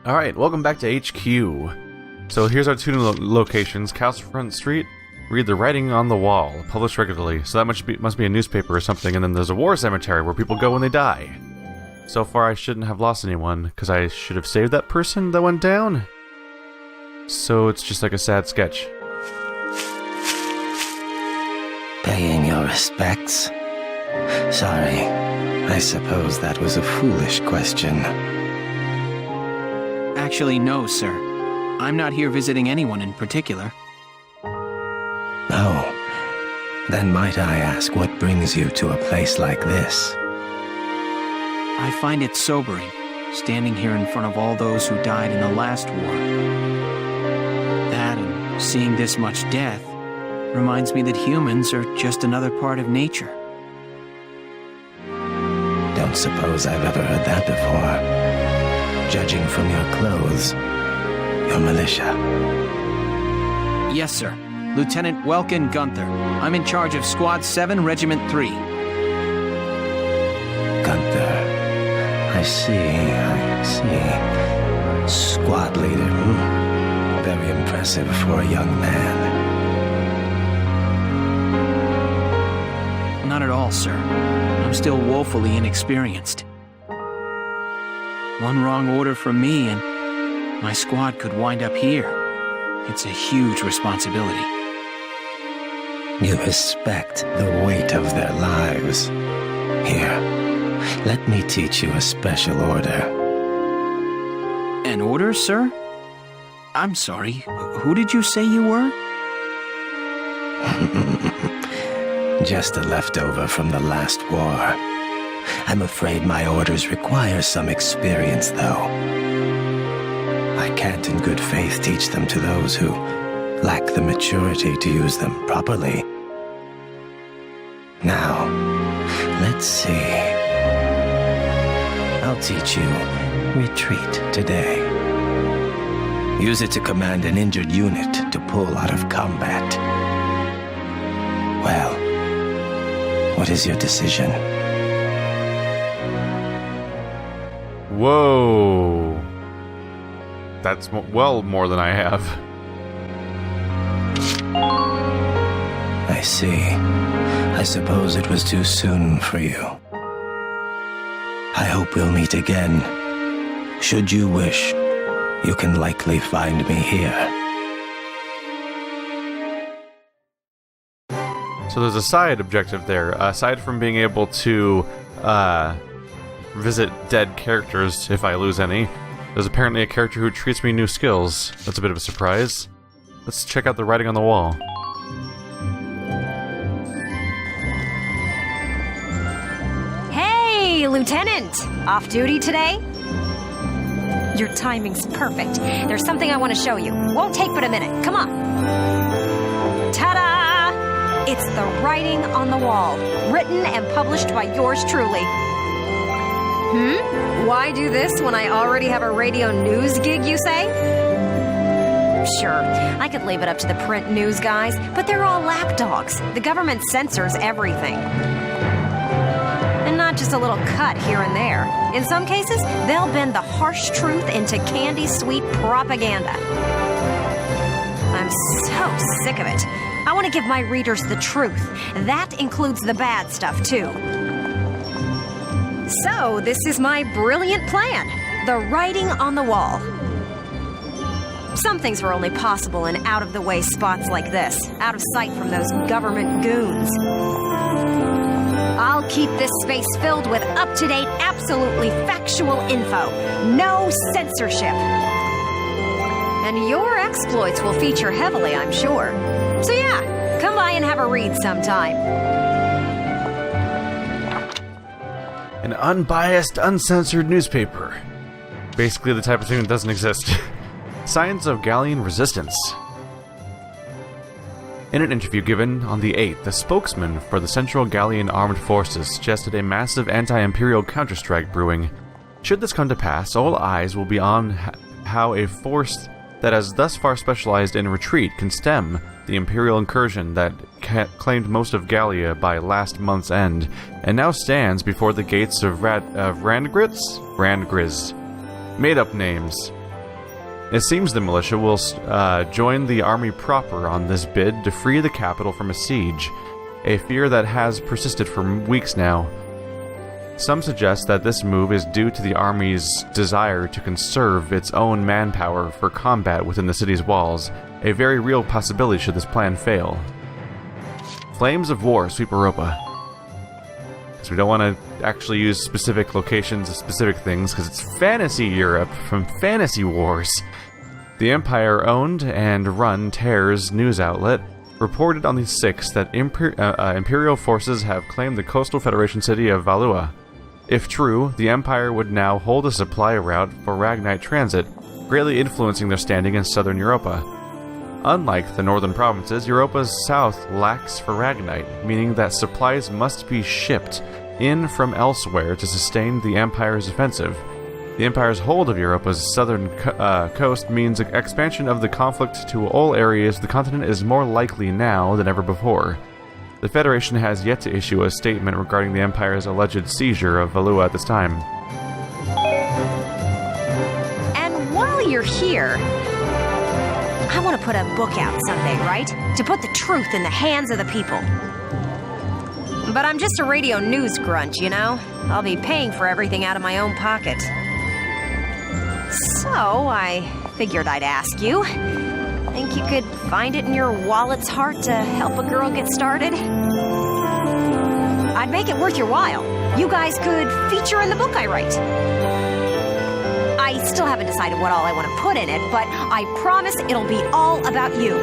Alright, welcome back to HQ. So here's our two new locations, Castlefront Street. Read the writing on the wall, published regularly. So that must be a newspaper or something, and then there's a war cemetery where people go when they die. So far I shouldn't have lost anyone, because I should have saved that person that went down. So it's just like a sad sketch. Paying your respects? Sorry, I suppose that was a foolish question. Actually, no, sir. I'm not here visiting anyone in particular. Oh, then might I ask what brings you to a place like this? I find it sobering, standing here in front of all those who died in the last war. That and seeing this much death reminds me that humans are just another part of nature. Don't suppose I've ever heard that before. Judging from your clothes, your militia. Yes, sir. Lieutenant Welkin Gunther. I'm in charge of Squad 7, Regiment 3. Gunther. I see. Squad leader. Very impressive for a young man. Not at all, sir. I'm still woefully inexperienced. One wrong order from me and my squad could wind up here. It's a huge responsibility. You respect the weight of their lives. Here, let me teach you a special order. An order, sir? I'm sorry, who did you say you were? Just a leftover from the last war. I'm afraid my orders require some experience, though. I can't in good faith teach them to those who lack the maturity to use them properly. Now, let's see. I'll teach you retreat today. Use it to command an injured unit to pull out of combat. Well, what is your decision? Whoa. That's well more than I have. I see. I suppose it was too soon for you. I hope we'll meet again. Should you wish, you can likely find me here. So there's a side objective there. Aside from being able to visit dead characters if I lose any, there's apparently a character who treats me new skills. That's a bit of a surprise. Let's check out the writing on the wall. Hey, Lieutenant! Off duty today? Your timing's perfect. There's something I want to show you. Won't take but a minute. Come on. Ta-da! It's the writing on the wall, written and published by yours truly. Why do this when I already have a radio news gig, you say? Sure, I could leave it up to the print news guys, but they're all lapdogs. The government censors everything. And not just a little cut here and there. In some cases, they'll bend the harsh truth into candy-sweet propaganda. I'm so sick of it. I want to give my readers the truth. That includes the bad stuff, too. So, this is my brilliant plan. The writing on the wall. Some things were only possible in out-of-the-way spots like this, out of sight from those government goons. I'll keep this space filled with up-to-date, absolutely factual info. No censorship. And your exploits will feature heavily, I'm sure. So yeah, come by and have a read sometime. An unbiased, uncensored newspaper. Basically the type of thing that doesn't exist. Signs of Gallian resistance. In an interview given on the 8th, the spokesman for the Central Gallian Armed Forces suggested a massive anti-imperial counterstrike brewing. Should this come to pass, all eyes will be on how a force that has thus far specialized in retreat can stem the imperial incursion that claimed most of Gallia by last month's end, and now stands before the gates of Randgriz? Made-up names. It seems the militia will join the army proper on this bid to free the capital from a siege, a fear that has persisted for weeks now. Some suggest that this move is due to the army's desire to conserve its own manpower for combat within the city's walls, a very real possibility should this plan fail. Flames of war sweep Europa. So we don't want to actually use specific locations of specific things, because it's fantasy Europe from Fantasy Wars. The Empire-owned and run TERS news outlet reported on the 6th that Imperial forces have claimed the coastal Federation city of Valua. If true, the Empire would now hold a supply route for Ragnite transit, greatly influencing their standing in southern Europa. Unlike the northern provinces, Europa's south lacks for Ragnite, meaning that supplies must be shipped in from elsewhere to sustain the Empire's offensive. The Empire's hold of Europa's southern coast means expansion of the conflict to all areas of the continent is more likely now than ever before. The Federation has yet to issue a statement regarding the Empire's alleged seizure of Valua at this time. And while you're here, I want to put a book out someday, right? To put the truth in the hands of the people. But I'm just a radio news grunt, you know? I'll be paying for everything out of my own pocket. So, I figured I'd ask you. Think you could find it in your wallet's heart to help a girl get started? I'd make it worth your while. You guys could feature in the book I write. I still haven't decided what all I want to put in it, but I promise it'll be all about you.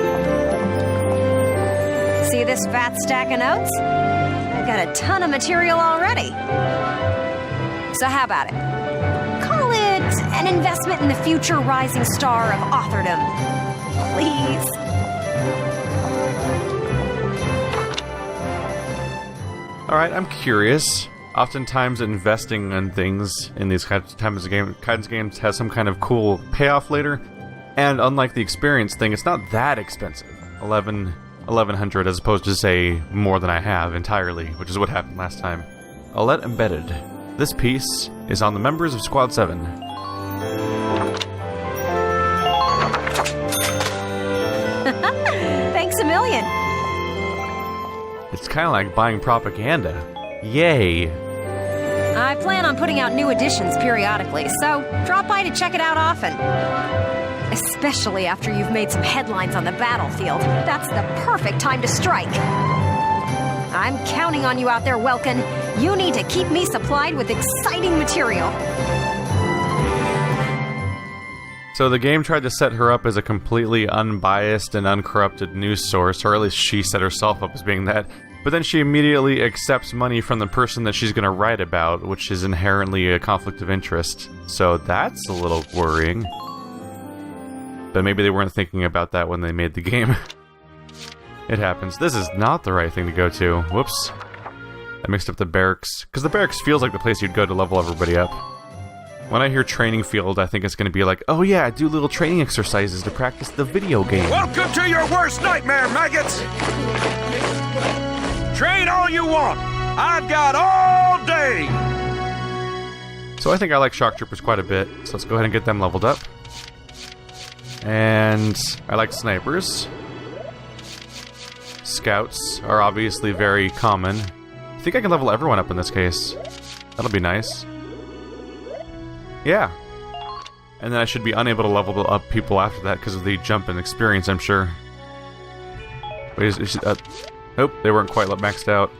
See this fat stack of notes? I've got a ton of material already. So how about it? Call it an investment in the future rising star of authordom. Please. Alright, I'm curious. Oftentimes investing in things in these kinds of games has some kind of cool payoff later. And unlike the experience thing, it's not that expensive. 1100 as opposed to, say, more than I have entirely, which is what happened last time. Alette Embedded. This piece is on the members of Squad 7. Thanks a million. It's kind of like buying propaganda. Yay! I plan on putting out new editions periodically, so drop by to check it out often. Especially after you've made some headlines on the battlefield. That's the perfect time to strike. I'm counting on you out there, Welkin. You need to keep me supplied with exciting material. So the game tried to set her up as a completely unbiased and uncorrupted news source, or at least she set herself up as being that, but then she immediately accepts money from the person that she's going to write about, which is inherently a conflict of interest. So that's a little worrying. But maybe they weren't thinking about that when they made the game. It happens. This is not the right thing to go to. Whoops. I mixed up the barracks. Because the barracks feels like the place you'd go to level everybody up. When I hear training field, I think it's going to be like, oh yeah, do little training exercises to practice the video game. Welcome to your worst nightmare, maggots! Train all you want! I've got all day! So I think I like shock troopers quite a bit, so let's go ahead and get them leveled up. And I like snipers. Scouts are obviously very common. I think I can level everyone up in this case. That'll be nice. Yeah. And then I should be unable to level up people after that because of the jump in experience, I'm sure. Wait, nope, they weren't quite maxed out.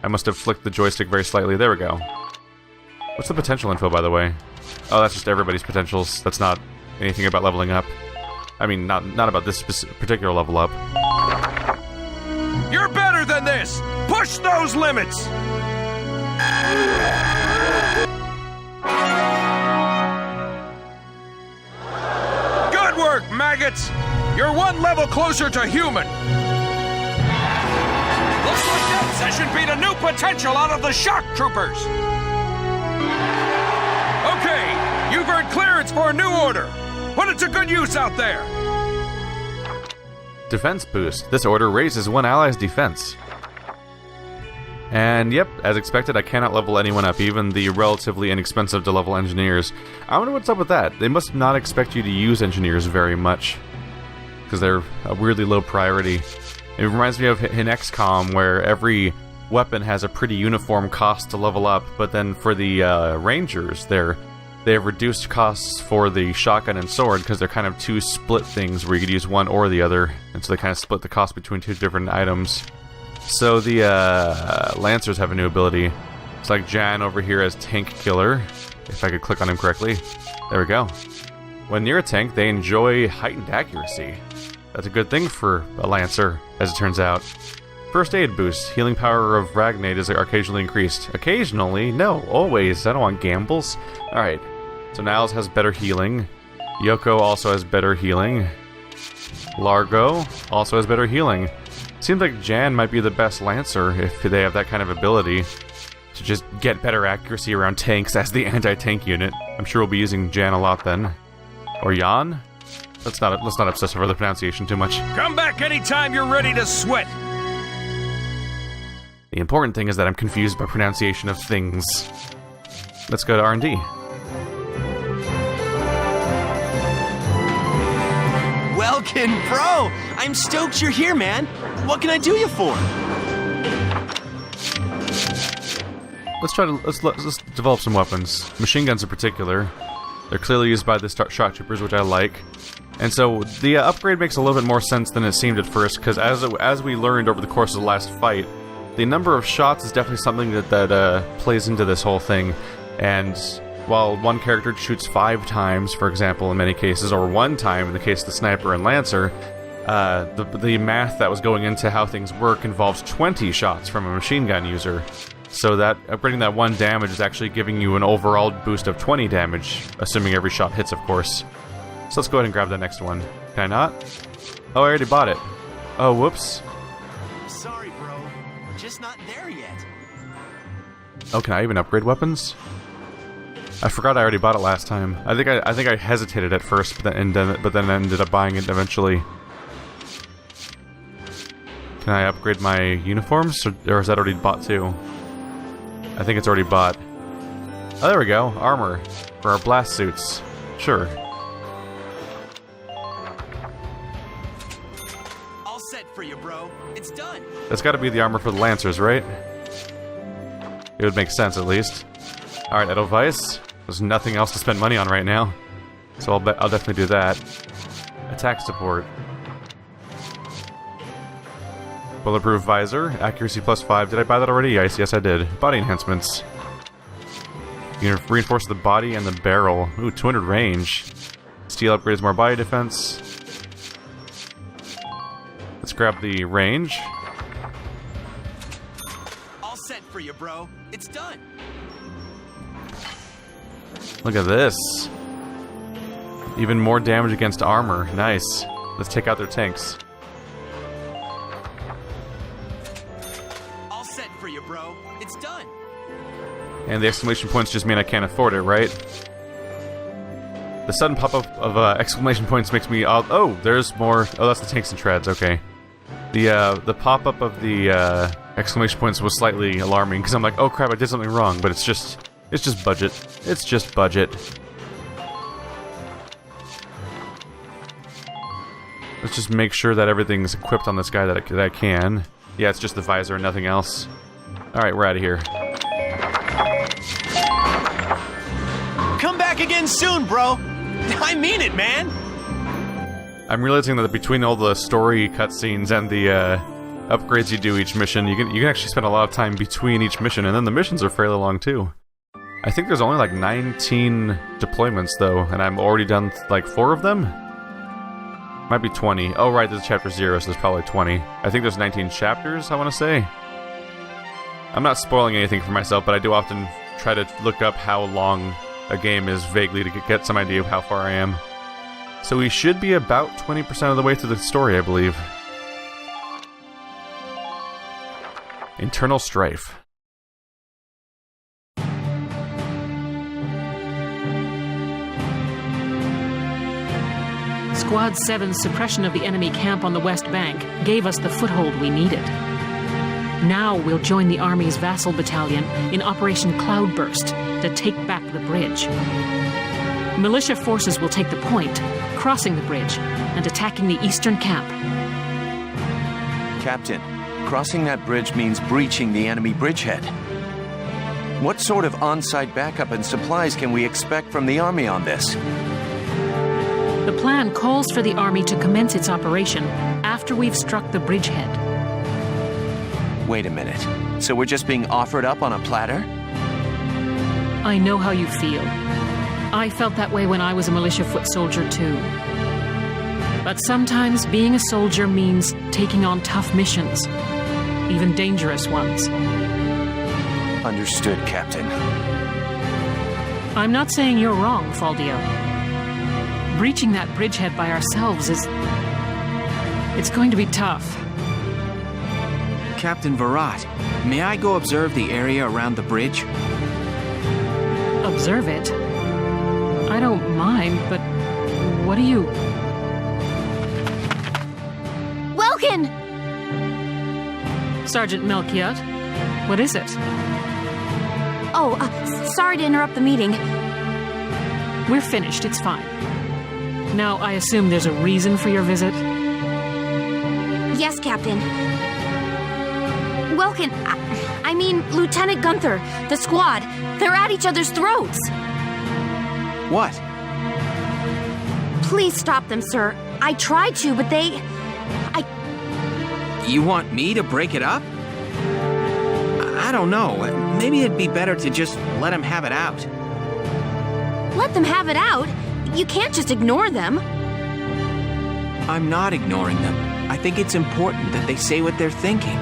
I must have flicked the joystick very slightly. There we go. What's the potential info, by the way? Oh, that's just everybody's potentials. That's not anything about leveling up. I mean, not about this particular level up. You're better than this! Push those limits! Good work, maggots! You're one level closer to human! Looks like that session beat a new potential out of the shock troopers! Okay, you've earned clearance for a new order! Put it to good use out there! Defense boost. This order raises one ally's defense. And yep, as expected, I cannot level anyone up, even the relatively inexpensive to level engineers. I wonder what's up with that. They must not expect you to use engineers very much, because they're a weirdly low priority. It reminds me of in XCOM, where every weapon has a pretty uniform cost to level up, but then for the Rangers, they have reduced costs for the shotgun and sword, because they're kind of two split things where you could use one or the other, and so they kind of split the cost between two different items. So the Lancers have a new ability. It's like Jan over here as Tank Killer, if I could click on him correctly. There we go. When near a tank, they enjoy heightened accuracy. That's a good thing for a Lancer, as it turns out. First aid boost. Healing power of Ragnite is occasionally increased. Occasionally? No, always. I don't want gambles. Alright, so Niles has better healing. Yoko also has better healing. Largo also has better healing. Seems like Jan might be the best Lancer if they have that kind of ability to just get better accuracy around tanks as the anti-tank unit. I'm sure we'll be using Jan a lot then. Or Jan? Let's not obsess over the pronunciation too much. Come back anytime you're ready to sweat. The important thing is that I'm confused by pronunciation of things. Let's go to R&D. Welkin, bro! I'm stoked you're here, man. What can I do you for? Let's develop some weapons. Machine guns in particular. They're clearly used by the shock troopers, which I like. And so the upgrade makes a little bit more sense than it seemed at first, because as we learned over the course of the last fight, the number of shots is definitely something that plays into this whole thing. And while one character shoots 5 times, for example, in many cases, or 1 time in the case of the Sniper and Lancer, the math that was going into how things work involves 20 shots from a machine gun user. So that upgrading that 1 damage is actually giving you an overall boost of 20 damage, assuming every shot hits, of course. So let's go ahead and grab the next one. Can I not? Oh, I already bought it. Oh, whoops. Sorry, bro. We're just not there yet. Oh, can I even upgrade weapons? I forgot I already bought it last time. I think I hesitated at first, but then ended up buying it eventually. Can I upgrade my uniforms, or is that already bought too? I think it's already bought. Oh, there we go. Armor for our blast suits. Sure. All set for you, bro. It's done. That's got to be the armor for the Lancers, right? It would make sense, at least. All right, Edelweiss. There's nothing else to spend money on right now, so I'll definitely do that. Attack support. Bulletproof visor, accuracy +5. Did I buy that already? Yes, I did. Body enhancements. You can reinforce the body and the barrel. Ooh, 200 range. Steel upgrades more body defense. Let's grab the range. All set for you, bro. It's done. Look at this. Even more damage against armor. Nice. Let's take out their tanks. All set for you, bro. It's done. And the exclamation points just mean I can't afford it, right? The sudden pop-up of exclamation points makes me... Oh, there's more... Oh, that's the tanks and treads, okay. The pop-up of the exclamation points was slightly alarming, because I'm like, oh crap, I did something wrong, but it's just budget. It's just budget. Let's just make sure that everything's equipped on this guy that I can. Yeah, it's just the visor and nothing else. Alright, we're out of here. Come back again soon, bro. I mean it, man. I'm realizing that between all the story cutscenes and the upgrades you do each mission, you can actually spend a lot of time between each mission, and then the missions are fairly long too. I think there's only like 19 deployments though, and I'm already done like 4 of them? Might be 20. Oh right, there's chapter 0, so there's probably 20. I think there's 19 chapters, I want to say. I'm not spoiling anything for myself, but I do often try to look up how long a game is vaguely to get some idea of how far I am. So we should be about 20% of the way through the story, I believe. Internal strife. Squad 7's suppression of the enemy camp on the West Bank gave us the foothold we needed. Now we'll join the Army's vassal battalion in Operation Cloudburst to take back the bridge. Militia forces will take the point, crossing the bridge and attacking the eastern camp. Captain, crossing that bridge means breaching the enemy bridgehead. What sort of on-site backup and supplies can we expect from the Army on this? The plan calls for the Army to commence its operation after we've struck the bridgehead. Wait a minute. So we're just being offered up on a platter? I know how you feel. I felt that way when I was a militia foot soldier too. But sometimes being a soldier means taking on tough missions, even dangerous ones. Understood, Captain. I'm not saying you're wrong, Faldio. Breaching that bridgehead by ourselves is... it's going to be tough. Captain Virat, may I go observe the area around the bridge? Observe it? I don't mind, but what do you... Welkin! Sergeant Melchiot, what is it? Oh, sorry to interrupt the meeting. We're finished, it's fine. Now, I assume there's a reason for your visit? Yes, Captain. Welkin, I mean, Lieutenant Gunther, the squad, they're at each other's throats. What? Please stop them, sir. I tried to, but they... You want me to break it up? I don't know. Maybe it'd be better to just let them have it out. Let them have it out? You can't just ignore them. I'm not ignoring them. I think it's important that they say what they're thinking.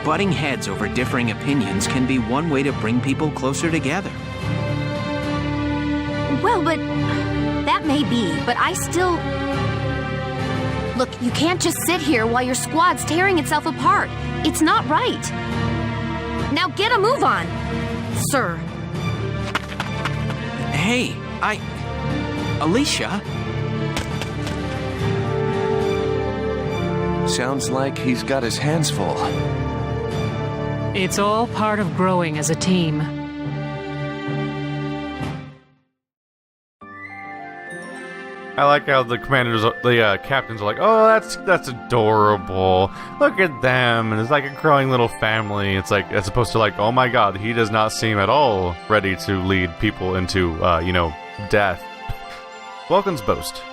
Butting heads over differing opinions can be one way to bring people closer together. Well, but... that may be, but I still... Look, you can't just sit here while your squad's tearing itself apart. It's not right. Now get a move on, sir. Hey, Alicia? Sounds like he's got his hands full. It's all part of growing as a team. I like how the captains are like, oh, that's adorable. Look at them, and it's like a growing little family. It's like, as opposed to like, oh my god, he does not seem at all ready to lead people into, death. Welkin's boast.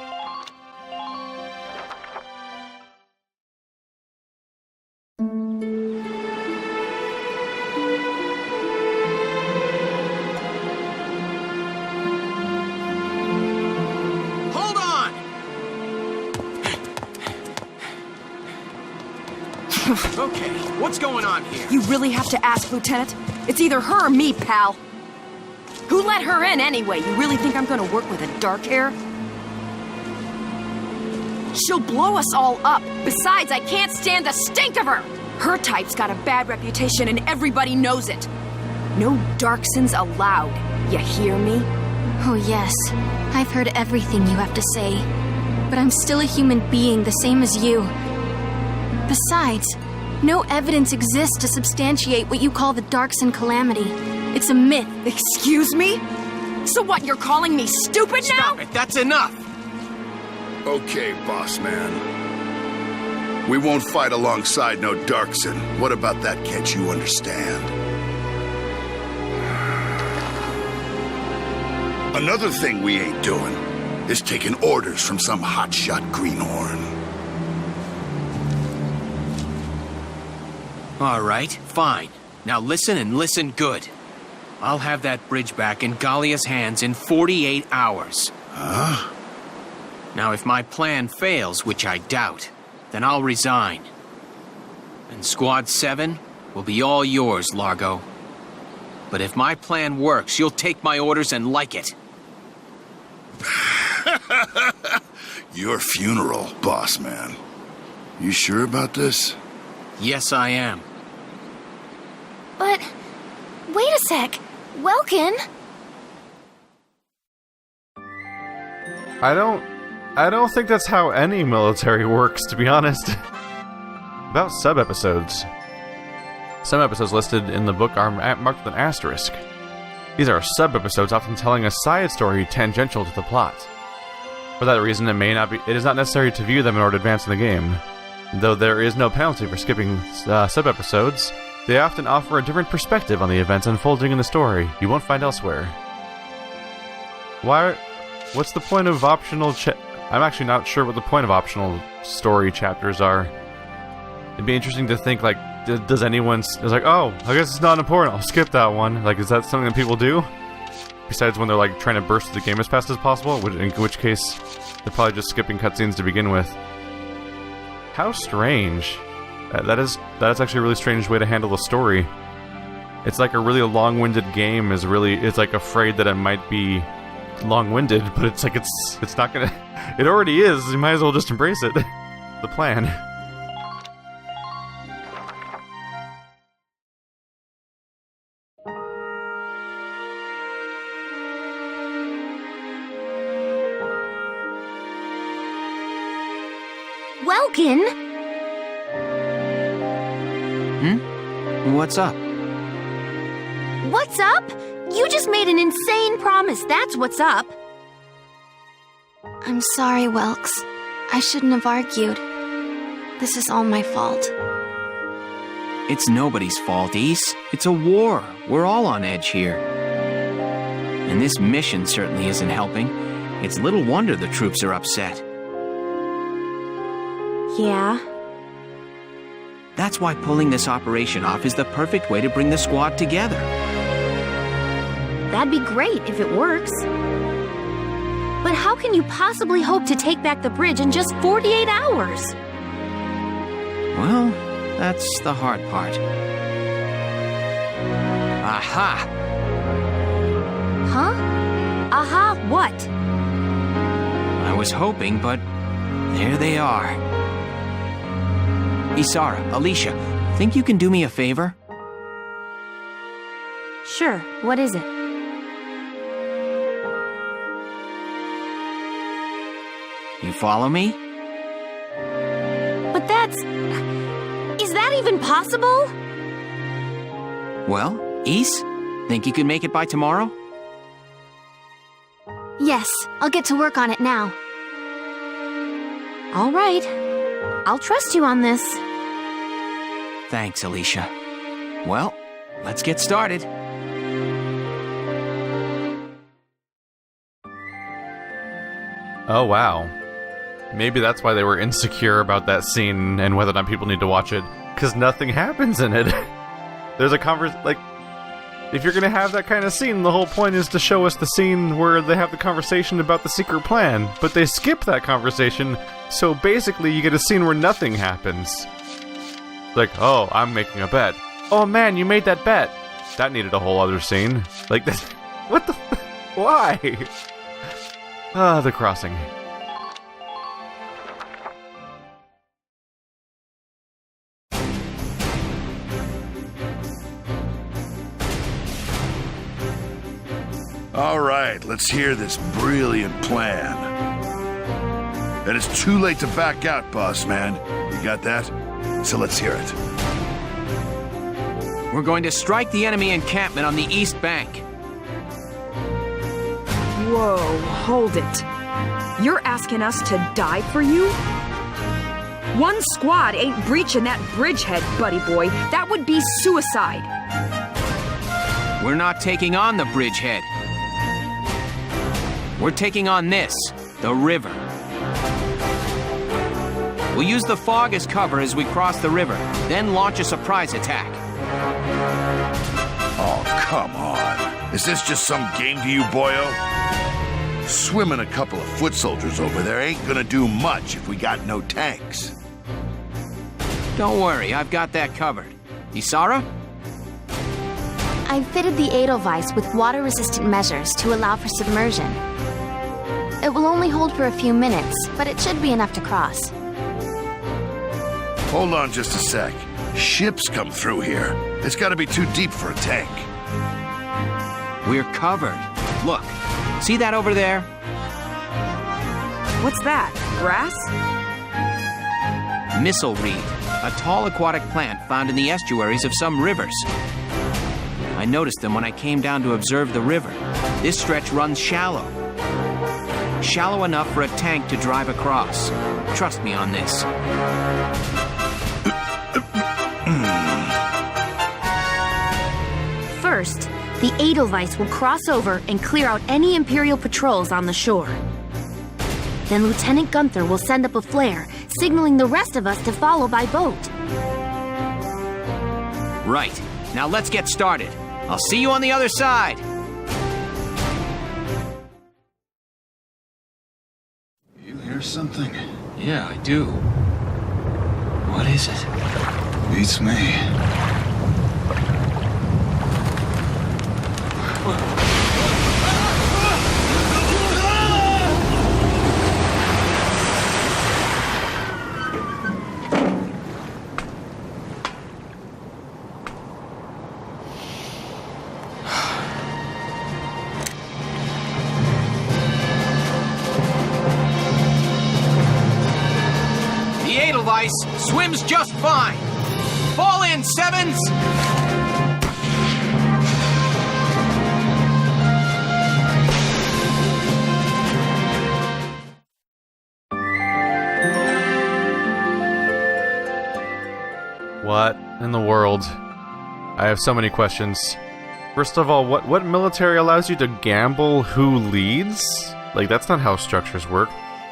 Okay, what's going on here? You really have to ask, Lieutenant? It's either her or me, pal. Who let her in anyway? You really think I'm gonna work with a dark hair? She'll blow us all up. Besides, I can't stand the stink of her! Her type's got a bad reputation and everybody knows it. No Darksons allowed. You hear me? Oh yes, I've heard everything you have to say. But I'm still a human being the same as you. Besides, no evidence exists to substantiate what you call the Darkson calamity. It's a myth. Excuse me? So what, you're calling me stupid now? Stop it, that's enough! Okay, boss man. We won't fight alongside no Darkson. What about that can't you understand? Another thing we ain't doing is taking orders from some hotshot greenhorn. All right, fine. Now listen and listen good. I'll have that bridge back in Gallia's hands in 48 hours. Huh? Now, if my plan fails, which I doubt, then I'll resign. And Squad 7 will be all yours, Largo. But if my plan works, you'll take my orders and like it. Your funeral, boss man. You sure about this? Yes, I am. But... wait a sec. Welkin? I don't think that's how any military works, to be honest. About sub-episodes. Some episodes listed in the book are marked with an asterisk. These are sub-episodes, often telling a side story tangential to the plot. For that reason, it is not necessary to view them in order to advance in the game. Though there is no penalty for skipping sub-episodes, they often offer a different perspective on the events unfolding in the story you won't find elsewhere. What's the point of optional I'm actually not sure what the point of optional story chapters are. It'd be interesting to think, like, does anyone... It's like, oh, I guess it's not important, I'll skip that one. Like, is that something that people do? Besides when they're, like, trying to burst through the game as fast as possible, in which case, they're probably just skipping cutscenes to begin with. How strange. That is actually a really strange way to handle a story. It's like a really long-winded game it's like afraid that it might be long-winded, but it's like it's not gonna... It already is, you might as well just embrace it. The plan. Welkin! What's up? What's up? You just made an insane promise, that's what's up. I'm sorry, Welks. I shouldn't have argued. This is all my fault. It's nobody's fault, Ace. It's a war. We're all on edge here. And this mission certainly isn't helping. It's little wonder the troops are upset. Yeah? That's why pulling this operation off is the perfect way to bring the squad together. That'd be great if it works. But how can you possibly hope to take back the bridge in just 48 hours? Well, that's the hard part. Aha! Huh? Aha, what? I was hoping, but there they are. Isara, Alicia, think you can do me a favor? Sure, what is it? You follow me? But that's... Is that even possible? Well, Ise, think you can make it by tomorrow? Yes, I'll get to work on it now. All right. I'll trust you on this. Thanks, Alicia. Well, let's get started. Oh, wow. Maybe that's why they were insecure about that scene and whether or not people need to watch it. Because nothing happens in it. There's a like, if you're gonna have that kind of scene, the whole point is to show us the scene where they have the conversation about the secret plan. But they skip that conversation, so basically you get a scene where nothing happens. Like, oh, I'm making a bet. Oh man, you made that bet! That needed a whole other scene. Like, this... What the... Why? Ah, the crossing. All right, let's hear this brilliant plan. And it's too late to back out, boss man. You got that? So let's hear it. We're going to strike the enemy encampment on the east bank. Whoa, hold it. You're asking us to die for you? One squad ain't breaching that bridgehead, buddy boy. That would be suicide. We're not taking on the bridgehead. We're taking on this, the river. We'll use the fog as cover as we cross the river, then launch a surprise attack. Oh, come on. Is this just some game to you, boyo? Swimming a couple of foot soldiers over there ain't gonna do much if we got no tanks. Don't worry, I've got that covered. Isara? I've fitted the Edelweiss with water-resistant measures to allow for submersion. It will only hold for a few minutes, but it should be enough to cross. Hold on just a sec. Ships come through here. It's gotta be too deep for a tank. We're covered. Look, see that over there? What's that? Grass? Missile reed. a tall aquatic plant found in the estuaries of some rivers. I noticed them when I came down to observe the river. This stretch runs shallow. Shallow enough for a tank to drive across. Trust me on this. First, the Edelweiss will cross over and clear out any Imperial patrols on the shore. Then Lieutenant Gunther will send up a flare, signaling the rest of us to follow by boat. Right. Now let's get started. I'll see you on the other side. You hear something? Yeah, I do. What is it? Beats me. Swims just fine. Fall in, Sevens! What in the world? I have so many questions. First of all, what military allows you to gamble who leads? Like, that's not how structures work.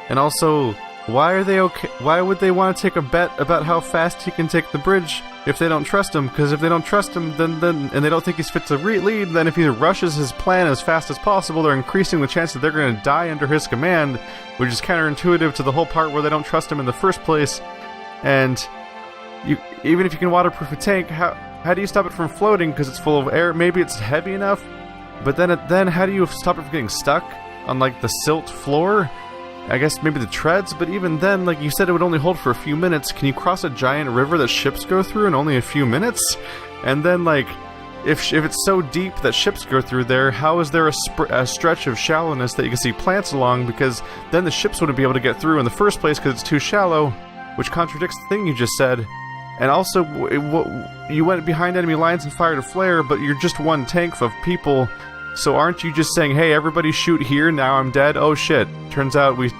And also, why are they okay? Why would they want to take a bet about how fast he can take the bridge if they don't trust him? Because if they don't trust him, then and they don't think he's fit to lead, then if he rushes his plan as fast as possible, they're increasing the chance that they're going to die under his command, which is counterintuitive to the whole part where they don't trust him in the first place. And even if you can waterproof a tank, how do you stop it from floating because it's full of air? Maybe it's heavy enough, but then how do you stop it from getting stuck on like the silt floor? I guess maybe the treads, but even then, like you said, it would only hold for a few minutes. Can you cross a giant river that ships go through in only a few minutes? And then, like, if it's so deep that ships go through there, how is there a stretch of shallowness that you can see plants along? Because then the ships wouldn't be able to get through in the first place because it's too shallow, which contradicts the thing you just said. And also, you went behind enemy lines and fired a flare, but you're just one tank of people. So aren't you just saying, hey, everybody shoot here, now I'm dead? Oh shit, turns out we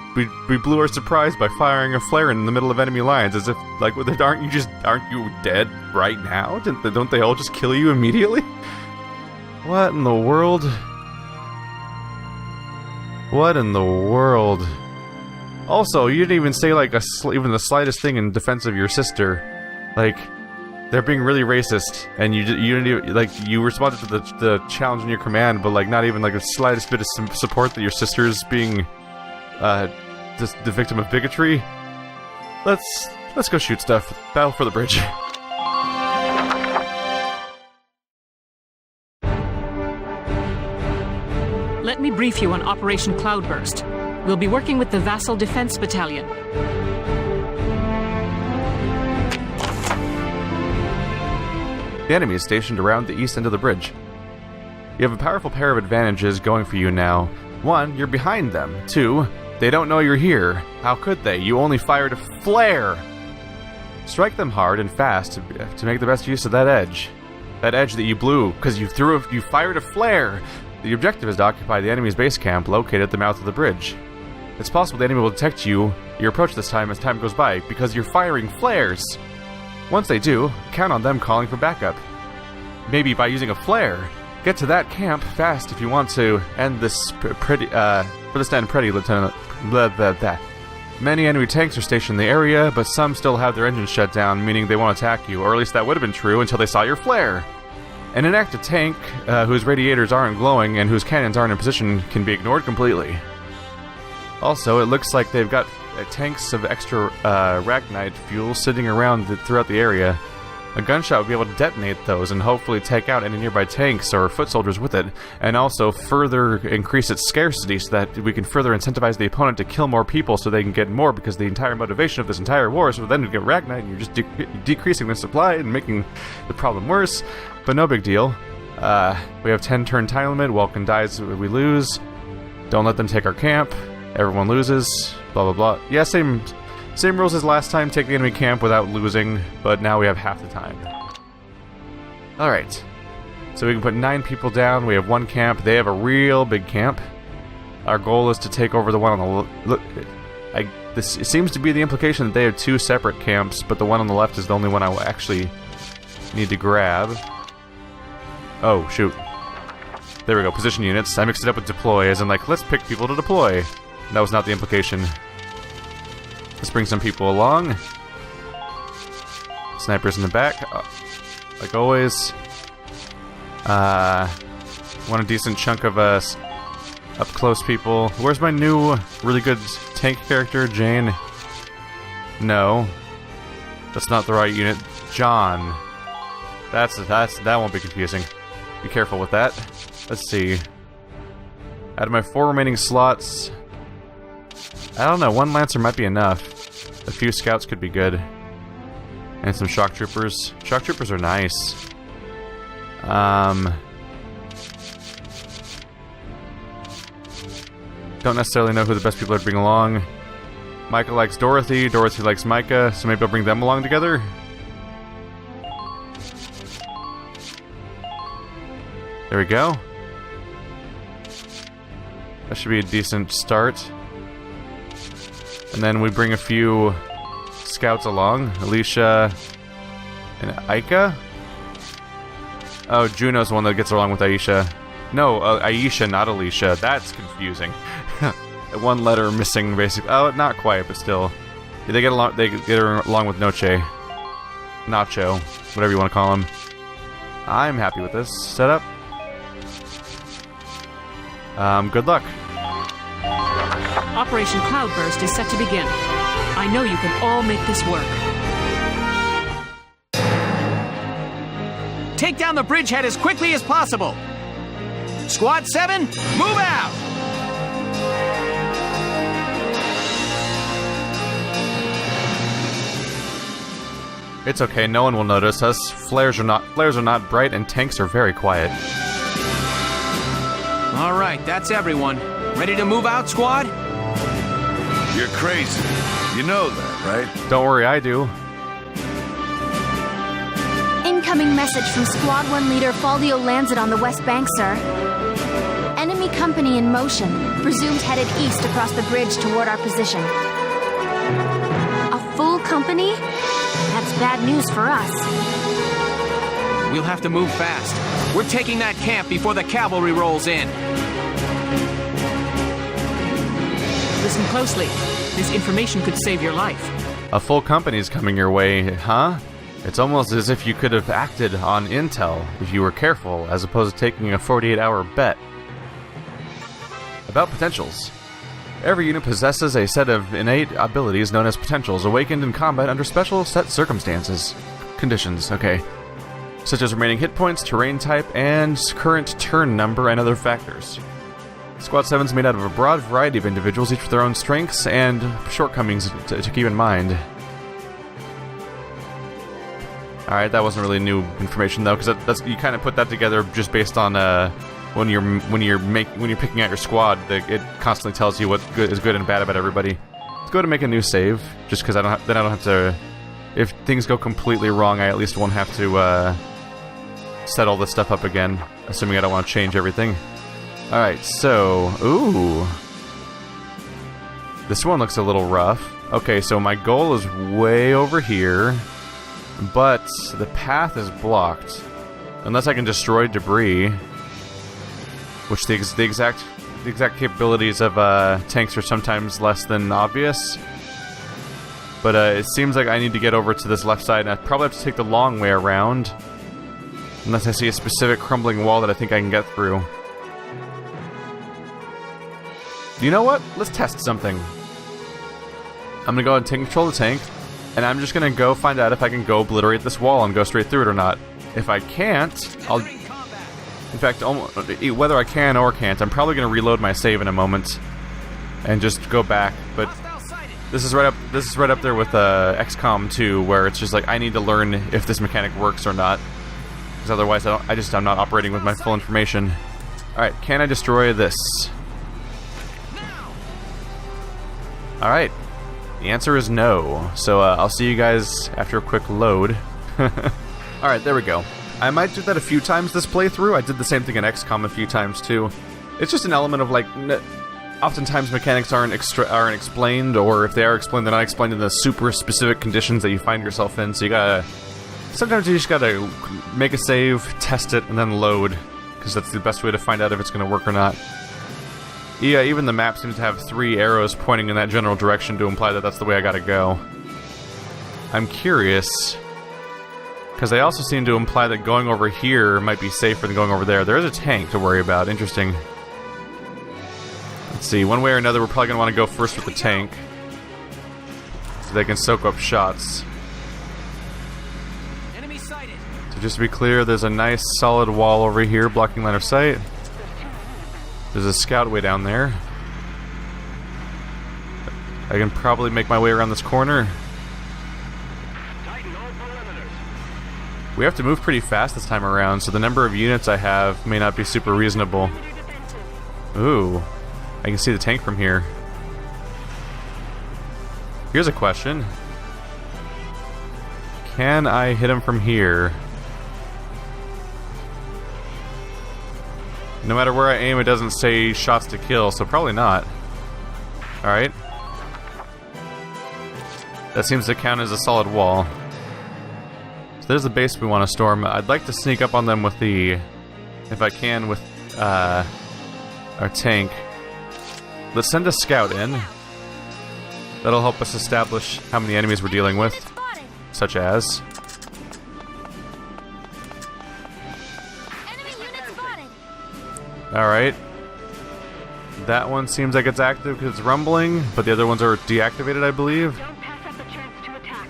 blew our surprise by firing a flare in the middle of enemy lines, as if, like, aren't you dead right now? Don't they all just kill you immediately? What in the world? What in the world? Also, you didn't even say, like, even the slightest thing in defense of your sister. Like, they're being really racist, and you didn't even, like, you responded to the challenge in your command, but, like, not even, like, the slightest bit of support that your sister's being, the victim of bigotry. Let's go shoot stuff. Battle for the bridge. Let me brief you on Operation Cloudburst. We'll be working with the Vassal Defense Battalion. The enemy is stationed around the east end of the bridge. You have a powerful pair of advantages going for you now. 1, you're behind them. 2, they don't know you're here. How could they? You only fired a flare! Strike them hard and fast to make the best use of that edge. That edge that you blew, because you fired a flare! The objective is to occupy the enemy's base camp located at the mouth of the bridge. It's possible the enemy will detect your approach this time as time goes by, because you're firing flares! Once they do, count on them calling for backup. Maybe by using a flare. Get to that camp fast if you want to end this for this to end pretty, Lieutenant. Blah, blah, blah. Many enemy tanks are stationed in the area, but some still have their engines shut down, meaning they won't attack you, or at least that would have been true until they saw your flare. An inactive tank, whose radiators aren't glowing and whose cannons aren't in position, can be ignored completely. Also, it looks like they've got tanks of extra Ragnite fuel sitting around throughout the area. A gunshot would be able to detonate those and hopefully take out any nearby tanks or foot soldiers with it, and also further increase its scarcity so that we can further incentivize the opponent to kill more people so they can get more, because the entire motivation of this entire war is for them to get Ragnite, and you're just decreasing the supply and making the problem worse. But no big deal. We have 10 turn time limit. Welkin dies, we lose. Don't let them take our camp. Everyone loses. Blah blah blah. Yeah, same Same rules as last time, take the enemy camp without losing, but now we have half the time. Alright. So we can put 9 people down, we have 1 camp, they have a real big camp. Our goal is to take over the one on the... Look, it seems to be the implication that they have 2 separate camps, but the one on the left is the only one I will actually need to grab. Oh, shoot. There we go, position units. I mixed it up with deploy, as in like, let's pick people to deploy. That was not the implication. Let's bring some people along. Snipers in the back, like always. Want a decent chunk of us up-close people. Where's my new, really good tank character, Jane? No. That's not the right unit. John. That won't be confusing. Be careful with that. Let's see. Out of my 4 remaining slots, I don't know, 1 Lancer might be enough. A few scouts could be good. And some shock troopers. Shock troopers are nice. Don't necessarily know who the best people are to bring along. Micah likes Dorothy, Dorothy likes Micah, so maybe I'll bring them along together. There we go. That should be a decent start. And then we bring a few scouts along. Alicia and Aika. Oh, Juno's the one that gets along with Aisha. No, Aisha, not Alicia. That's confusing. 1 letter missing, basically. Oh, not quite, but still. Yeah, they get along. They get along with Noche, Nacho, whatever you want to call him. I'm happy with this setup. Good luck. Operation Cloudburst is set to begin. I know you can all make this work. Take down the bridgehead as quickly as possible. Squad 7, move out! It's okay, no one will notice us. Flares are not bright, and tanks are very quiet. All right, that's everyone. Ready to move out, squad? You're crazy. You know that, right? Don't worry, I do. Incoming message from Squad 1 leader Faldio Lancet on the West Bank, sir. Enemy company in motion, presumed headed east across the bridge toward our position. A full company? That's bad news for us. We'll have to move fast. We're taking that camp before the cavalry rolls in. Listen closely. This information could save your life. A full company's coming your way, huh? It's almost as if you could have acted on intel if you were careful, as opposed to taking a 48-hour bet. About potentials. Every unit possesses a set of innate abilities known as potentials, awakened in combat under special set circumstances. Conditions, okay. Such as remaining hit points, terrain type, and current turn number, and other factors. Squad 7 is made out of a broad variety of individuals, each with their own strengths and shortcomings to keep in mind. Alright, that wasn't really new information though, because that's you kind of put that together just based on when you're picking out your squad. It constantly tells you what is good and bad about everybody. Let's go to make a new save, just because I don't have to. If things go completely wrong, I at least won't have to set all this stuff up again, assuming I don't want to change everything. Alright, so... Ooh. This one looks a little rough. Okay, so my goal is way over here, but the path is blocked. Unless I can destroy debris, which the exact capabilities of tanks are sometimes less than obvious. But it seems like I need to get over to this left side, and I probably have to take the long way around. Unless I see a specific crumbling wall that I think I can get through. You know what? Let's test something. I'm gonna go ahead and take control of the tank, and I'm just gonna go find out if I can go obliterate this wall and go straight through it or not. If I can't, I'll... In fact, whether I can or can't, I'm probably gonna reload my save in a moment and just go back. But this is right up there with XCOM 2, where it's just like I need to learn if this mechanic works or not, because otherwise I'm not operating with my full information. All right, can I destroy this? All right, The answer is no. So I'll see you guys after a quick load. Alright, there we go. I might do that a few times this playthrough. I did the same thing in XCOM a few times too. It's just an element of like, oftentimes mechanics aren't explained, or if they are explained, they're not explained in the super specific conditions that you find yourself in. So you gotta, sometimes you just gotta make a save, test it, and then load, because that's the best way to find out if it's gonna work or not. Yeah, even the map seems to have 3 arrows pointing in that general direction to imply that that's the way I gotta go. I'm curious, because they also seem to imply that going over here might be safer than going over there. There is a tank to worry about. Interesting. Let's see, one way or another, we're probably going to want to go first with the tank, so they can soak up shots. Enemy sighted. So just to be clear, there's a nice solid wall over here blocking line of sight. There's a scout way down there. I can probably make my way around this corner. We have to move pretty fast this time around, so the number of units I have may not be super reasonable. Ooh. I can see the tank from here. Here's a question. Can I hit him from here? No matter where I aim, it doesn't say shots to kill, so probably not. Alright. That seems to count as a solid wall. So there's the base we want to storm. I'd like to sneak up on them with the... if I can, with our tank. Let's send a scout in. That'll help us establish how many enemies we're dealing with. Such as... Alright. That one seems like it's active because it's rumbling, but the other ones are deactivated, I believe. Don't pass up the chance to attack.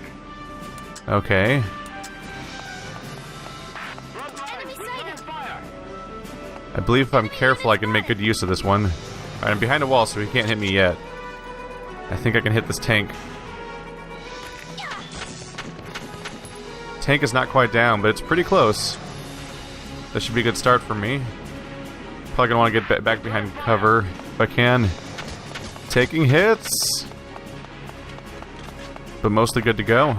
Okay. I believe if I'm careful I can make good use of this one. Alright, I'm behind a wall so he can't hit me yet. I think I can hit this tank. Tank is not quite down, but it's pretty close. This should be a good start for me. Probably gonna want to get back behind cover if I can. Taking hits! But mostly good to go.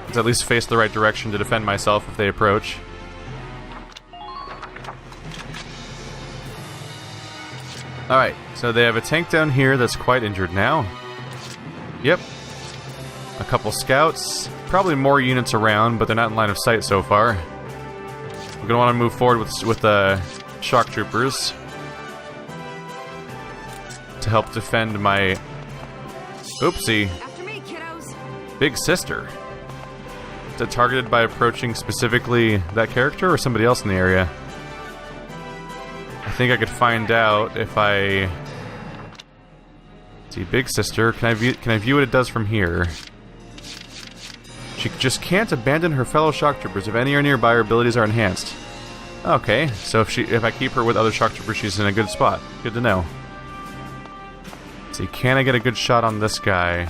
Let's at least face the right direction to defend myself if they approach. Alright, so they have a tank down here that's quite injured now. Yep. A couple scouts. Probably more units around, but they're not in line of sight so far. We're gonna want to move forward with the shock troopers to help defend my... Oopsie. After me, kiddos. Big sister. Is it targeted by approaching specifically that character or somebody else in the area? I think I could find out if I... See, big sister. Can I view what it does from here? She just can't abandon her fellow shock troopers. If any are nearby, her abilities are enhanced. Okay, so if I keep her with other shock troopers, she's in a good spot. Good to know. Let's see, can I get a good shot on this guy?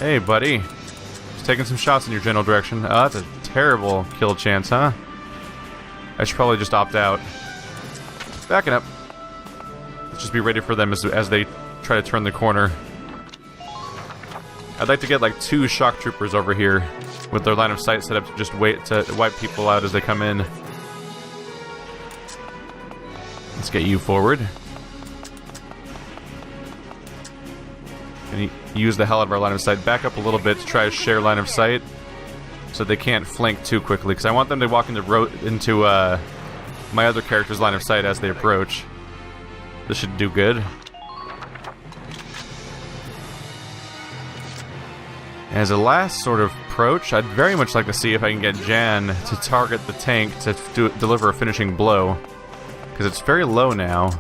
Hey, buddy. Just taking some shots in your general direction. Oh, that's a terrible kill chance, huh? I should probably just opt out. Backing up. Let's just be ready for them as they try to turn the corner. I'd like to get like 2 shock troopers over here with their line of sight set up to just wait to wipe people out as they come in. Let's get you forward. And use the hell out of our line of sight. Back up a little bit to try to share line of sight so they can't flank too quickly, because I want them to walk into my other character's line of sight as they approach. This should do good. As a last sort of approach, I'd very much like to see if I can get Jan to target the tank to deliver a finishing blow, because it's very low now.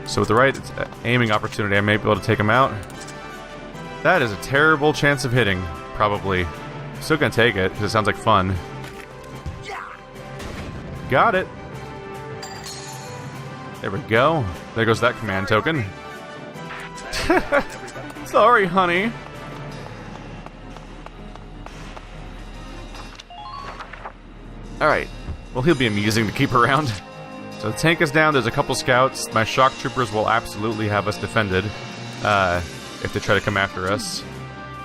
So with the right aiming opportunity, I may be able to take him out. That is a terrible chance of hitting, probably. Still gonna take it, because it sounds like fun. Got it! There we go. There goes that command token. Sorry, honey. Alright. Well, he'll be amusing to keep around. So the tank is down, there's a couple scouts. My shock troopers will absolutely have us defended if they try to come after us.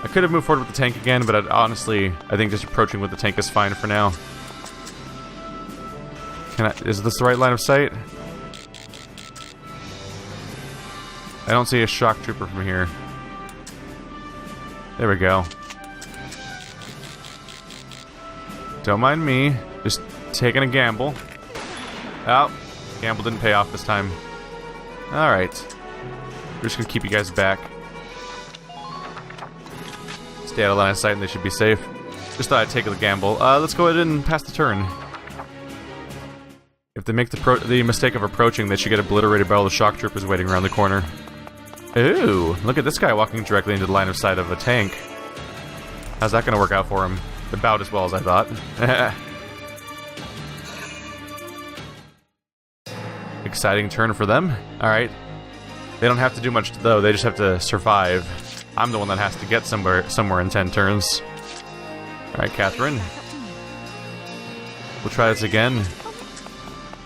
I could have moved forward with the tank again, but honestly, I think just approaching with the tank is fine for now. Is this the right line of sight? I don't see a shock trooper from here. There we go. Don't mind me, just taking a gamble. Oh, gamble didn't pay off this time. Alright. We're just gonna keep you guys back. Stay out of line of sight and they should be safe. Just thought I'd take the gamble. Let's go ahead and pass the turn. If they make the mistake of approaching, they should get obliterated by all the shock troopers waiting around the corner. Ooh, look at this guy walking directly into the line of sight of a tank. How's that gonna work out for him? About as well as I thought. Exciting turn for them. Alright. They don't have to do much though, they just have to survive. I'm the one that has to get somewhere in 10 turns. Alright, Catherine. We'll try this again.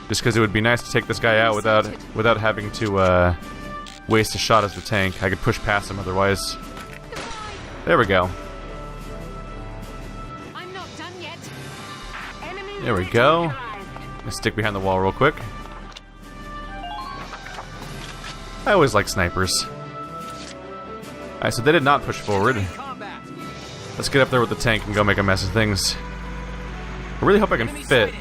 Just because it would be nice to take this guy out without having to waste a shot as the tank. I could push past him otherwise. There we go. I'm not done yet. There we go. Let's stick behind the wall real quick. I always like snipers. Alright, so they did not push forward. Let's get up there with the tank and go make a mess of things. I really hope I can fit.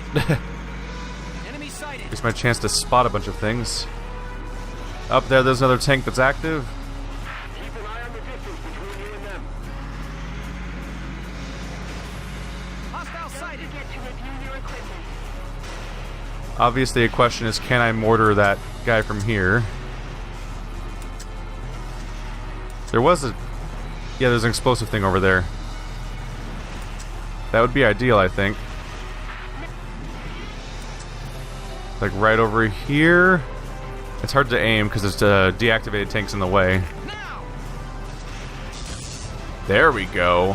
It's my chance to spot a bunch of things. Up there's another tank that's active. Obviously, a question is, can I mortar that guy from here? There's an explosive thing over there. That would be ideal, I think. Like right over here. It's hard to aim because there's deactivated tanks in the way. There we go.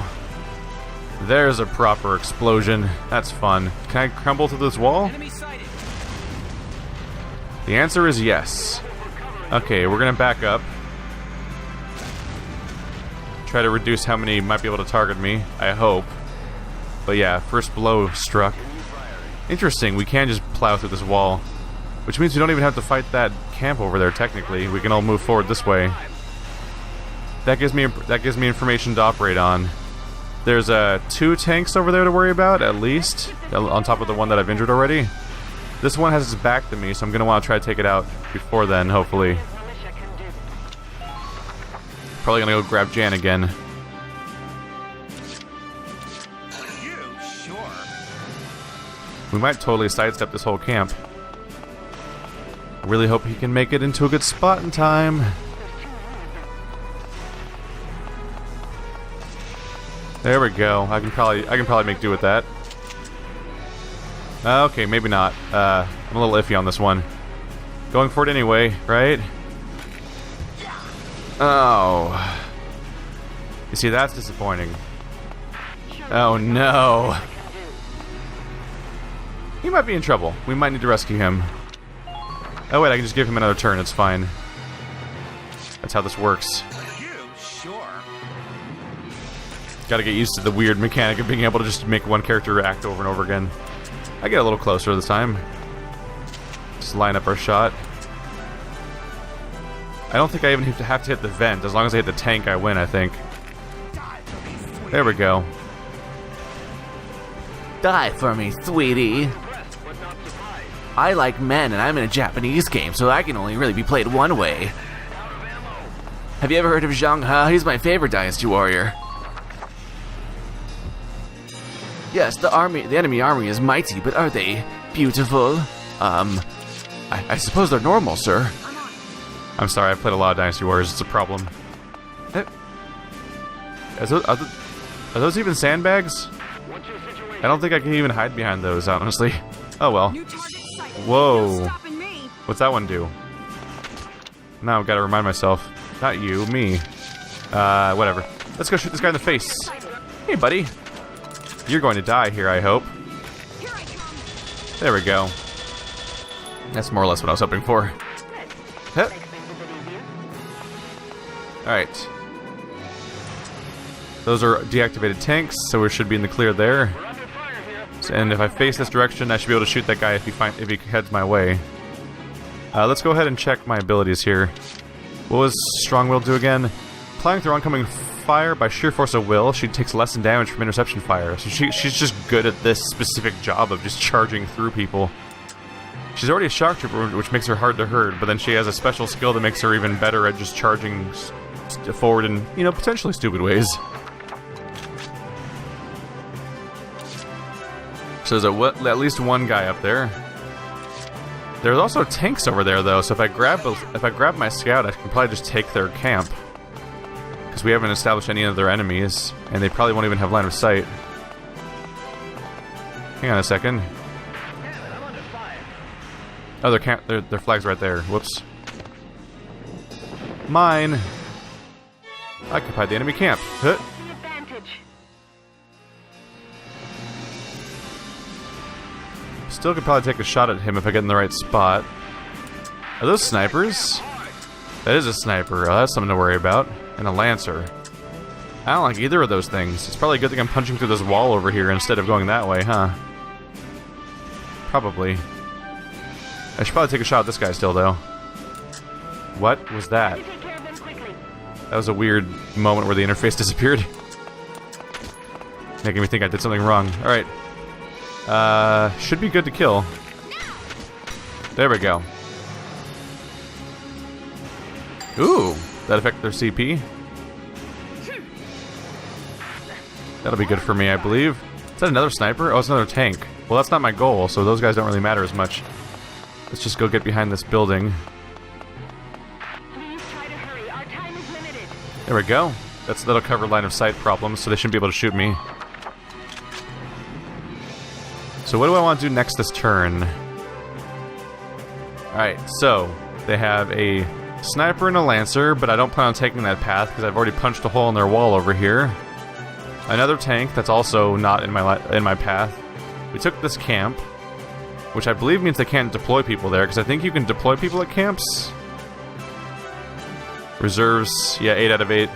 There's a proper explosion. That's fun. Can I crumble through this wall? The answer is yes. Okay, we're gonna back up. Try to reduce how many might be able to target me, I hope. But yeah, first blow struck. Interesting, we can just plow through this wall. Which means we don't even have to fight that camp over there, technically. We can all move forward this way. That gives me information to operate on. There's 2 tanks over there to worry about, at least. On top of the one that I've injured already. This one has its back to me, so I'm going to want to try to take it out before then, hopefully. Probably going to go grab Jan again. We might totally sidestep this whole camp. I really hope he can make it into a good spot in time. There we go. I can probably make do with that. Okay, maybe not. I'm a little iffy on this one. Going for it anyway, right? Oh. You see, that's disappointing. Oh no. He might be in trouble. We might need to rescue him. Oh wait, I can just give him another turn, it's fine. That's how this works. Gotta get used to the weird mechanic of being able to just make one character act over and over again. I get a little closer this time. Just line up our shot. I don't think I even have to hit the vent. As long as I hit the tank, I win, I think. There we go. Die for me, sweetie. I like men, and I'm in a Japanese game, so I can only really be played one way. Have you ever heard of Zhang He? He's my favorite Dynasty warrior. Yes, the enemy army is mighty, but are they beautiful? I suppose they're normal, sir. I'm sorry, I've played a lot of Dynasty Warriors, it's a problem. Are those even sandbags? I don't think I can even hide behind those, honestly. Oh well. Whoa. What's that one do? Now I've got to remind myself. Not you, me. Whatever. Let's go shoot this guy in the face. Hey, buddy. You're going to die here, I hope. There we go. That's more or less what I was hoping for. Yep. Alright. Those are deactivated tanks, so we should be in the clear there. And if I face this direction, I should be able to shoot that guy if he heads my way. Let's go ahead and check my abilities here. What was Strong Will do again? Applying through oncoming fire by sheer force of will, she takes less than damage from interception fire. So she's just good at this specific job of just charging through people. She's already a shock trooper, which makes her hard to hurt, but then she has a special skill that makes her even better at just charging forward in, you know, potentially stupid ways. So there's at least one guy up there. There's also tanks over there, though. So if I grab my scout, I can probably just take their camp, because we haven't established any of their enemies, and they probably won't even have line of sight. Hang on a second. Oh, their flag's right there. Whoops. Mine. Occupied the enemy camp. Huh. Still could probably take a shot at him if I get in the right spot. Are those snipers? That is a sniper. Oh, that's something to worry about. And a lancer. I don't like either of those things. It's probably a good thing I'm punching through this wall over here instead of going that way, huh? Probably. I should probably take a shot at this guy still, though. What was that? That was a weird moment where the interface disappeared. Making me think I did something wrong. Alright. Should be good to kill. There we go. Ooh, that affected their CP. That'll be good for me, I believe. Is that another sniper? Oh, it's another tank. Well, that's not my goal, so those guys don't really matter as much. Let's just go get behind this building. There we go. That'll cover line of sight problems, so they shouldn't be able to shoot me. So what do I want to do next this turn? Alright, so they have a sniper and a lancer, but I don't plan on taking that path because I've already punched a hole in their wall over here. Another tank that's also not in my path. We took this camp, which I believe means they can't deploy people there, because I think you can deploy people at camps. Reserves, yeah, 8 out of 8.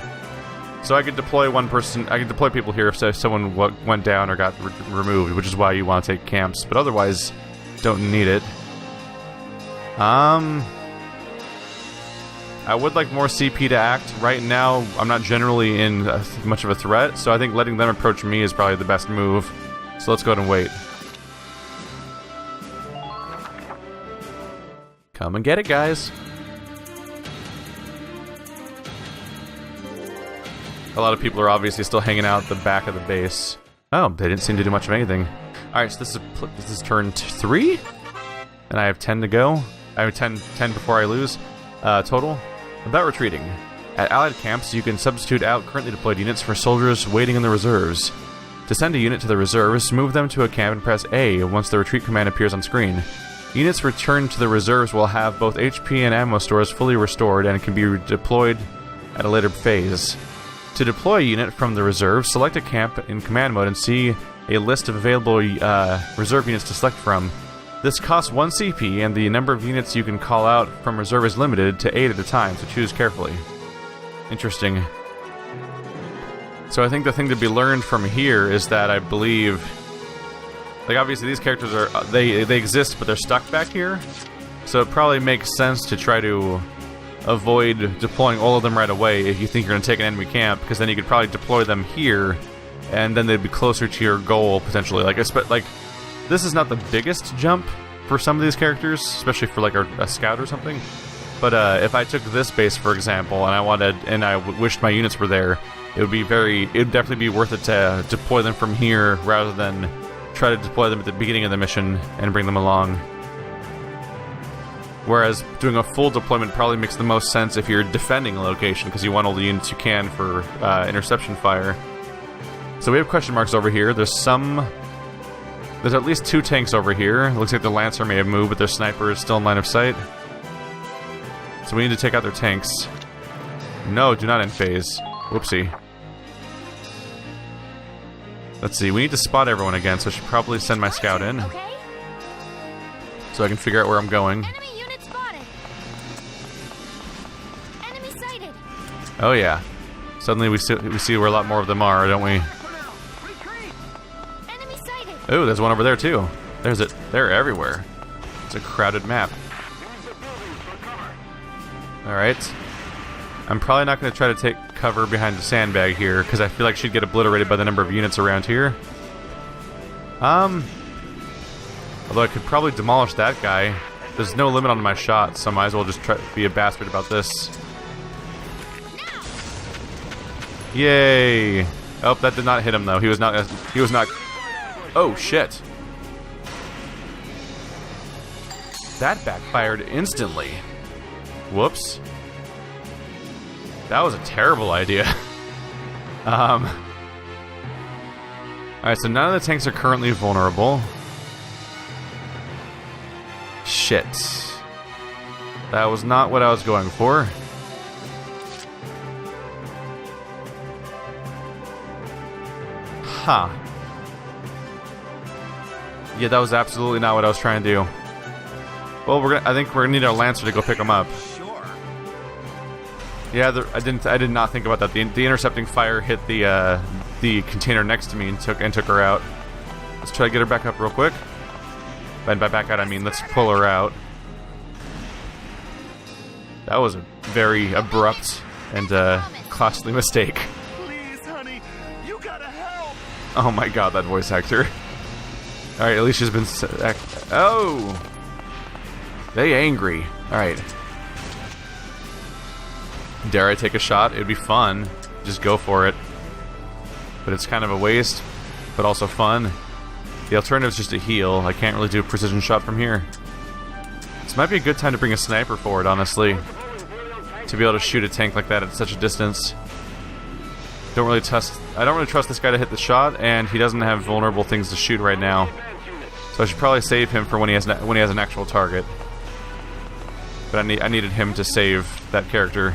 So I could deploy one person. I could deploy people here if someone went down or got removed, which is why you want to take camps. But otherwise, don't need it. I would like more CP to act. Right now, I'm not generally in much of a threat, so I think letting them approach me is probably the best move. So let's go ahead and wait. Come and get it, guys. A lot of people are obviously still hanging out at the back of the base. Oh, they didn't seem to do much of anything. Alright, so this is turn 3? And I have 10 to go. I have 10 before I lose. Total. About retreating. At allied camps, you can substitute out currently deployed units for soldiers waiting in the reserves. To send a unit to the reserves, move them to a camp and press A once the retreat command appears on screen. Units returned to the reserves will have both HP and ammo stores fully restored and can be deployed at a later phase. To deploy a unit from the reserve, select a camp in command mode and see a list of available reserve units to select from. This costs 1 CP, and the number of units you can call out from reserve is limited to 8 at a time, so choose carefully. Interesting. So I think the thing to be learned from here is that I believe... Like, obviously these characters are... They exist, but they're stuck back here. So it probably makes sense to try to avoid deploying all of them right away if you think you're going to take an enemy camp, because then you could probably deploy them here, and then they'd be closer to your goal, potentially. Like, this is not the biggest jump for some of these characters, especially for, like, a scout or something. But if I took this base, for example, and I wished my units were there, it'd definitely be worth it to deploy them from here rather than try to deploy them at the beginning of the mission and bring them along. Whereas doing a full deployment probably makes the most sense if you're defending a location, because you want all the units you can for interception fire. So we have question marks over here. There's at least 2 tanks over here. It looks like the Lancer may have moved, but their sniper is still in line of sight. So we need to take out their tanks. No, do not end phase. Whoopsie. Let's see, we need to spot everyone again, so I should probably send my scout in. so I can figure out where I'm going. Enemy unit spotted. Enemy sighted. Oh yeah. Suddenly we see where a lot more of them are, don't we? Enemy sighted. Oh, there's one over there too. They're everywhere. It's a crowded map. Alright. I'm probably not going to try to take cover behind the sandbag here, because I feel like she'd get obliterated by the number of units around here. Although I could probably demolish that guy. There's no limit on my shots, so I might as well just try to be a bastard about this. Yay! Oh, that did not hit him though. He was not. Oh shit! That backfired instantly. Whoops. That was a terrible idea. Alright, so none of the tanks are currently vulnerable. Shit. That was not what I was going for. Huh. Yeah, that was absolutely not what I was trying to do. Well, I think we're gonna need our Lancer to go pick him up. Yeah, I did not think about that. The intercepting fire hit the container next to me and took her out. Let's try to get her back up real quick. And by back out, I mean let's pull her out. That was a very abrupt and costly mistake. Please, honey, you gotta help. Oh my god, that voice actor. Alright, Alicia's been... Oh! They angry. Alright. Dare I take a shot? It'd be fun. Just go for it. But it's kind of a waste, but also fun. The alternative is just a heal. I can't really do a precision shot from here. This might be a good time to bring a sniper forward, honestly. To be able to shoot a tank like that at such a distance. I don't really trust this guy to hit the shot, and he doesn't have vulnerable things to shoot right now. So I should probably save him for when he has an actual target. But I needed him to save that character.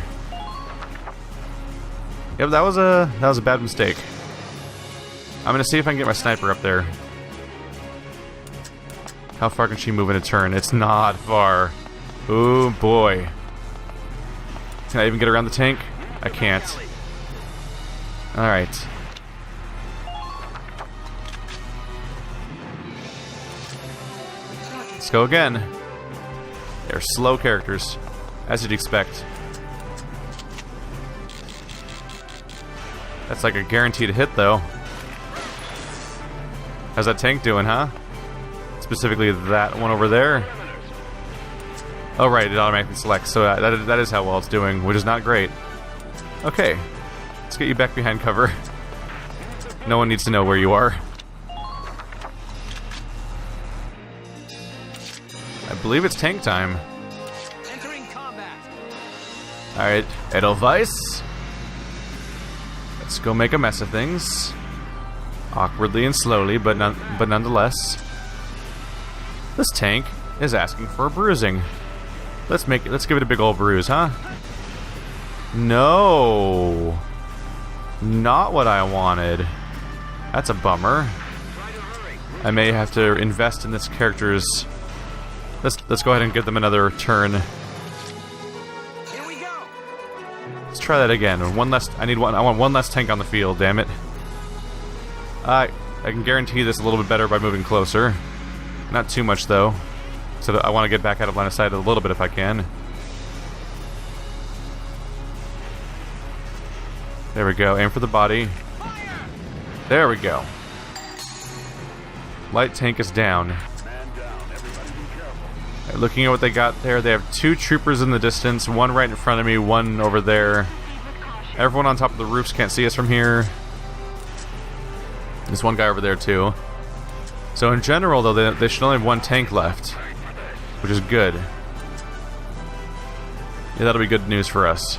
Yep, that was a bad mistake. I'm gonna see if I can get my sniper up there. How far can she move in a turn? It's not far. Ooh boy. Can I even get around the tank? I can't. Alright. Let's go again. They're slow characters, as you'd expect. That's like a guaranteed hit, though. How's that tank doing, huh? Specifically that one over there. Oh, right, it automatically selects, so that is how well it's doing, which is not great. Okay, let's get you back behind cover. No one needs to know where you are. I believe it's tank time. Entering combat. Alright, Edelweiss. Let's go make a mess of things. Awkwardly and slowly, but nonetheless. This tank is asking for a bruising. Let's give it a big old bruise, huh? No. Not what I wanted. That's a bummer. I may have to invest in this character's... Let's go ahead and give them another turn. Here we go. Let's try that again. I want one less tank on the field, damn it. I can guarantee this a little bit better by moving closer. Not too much though. So I want to get back out of line of sight a little bit if I can. There we go. Aim for the body. There we go. Light tank is down. Looking at what they got there, they have 2 troopers in the distance, one right in front of me, one over there. Everyone on top of the roofs can't see us from here. There's one guy over there too. So in general, though, they should only have 1 tank left, which is good. Yeah, that'll be good news for us.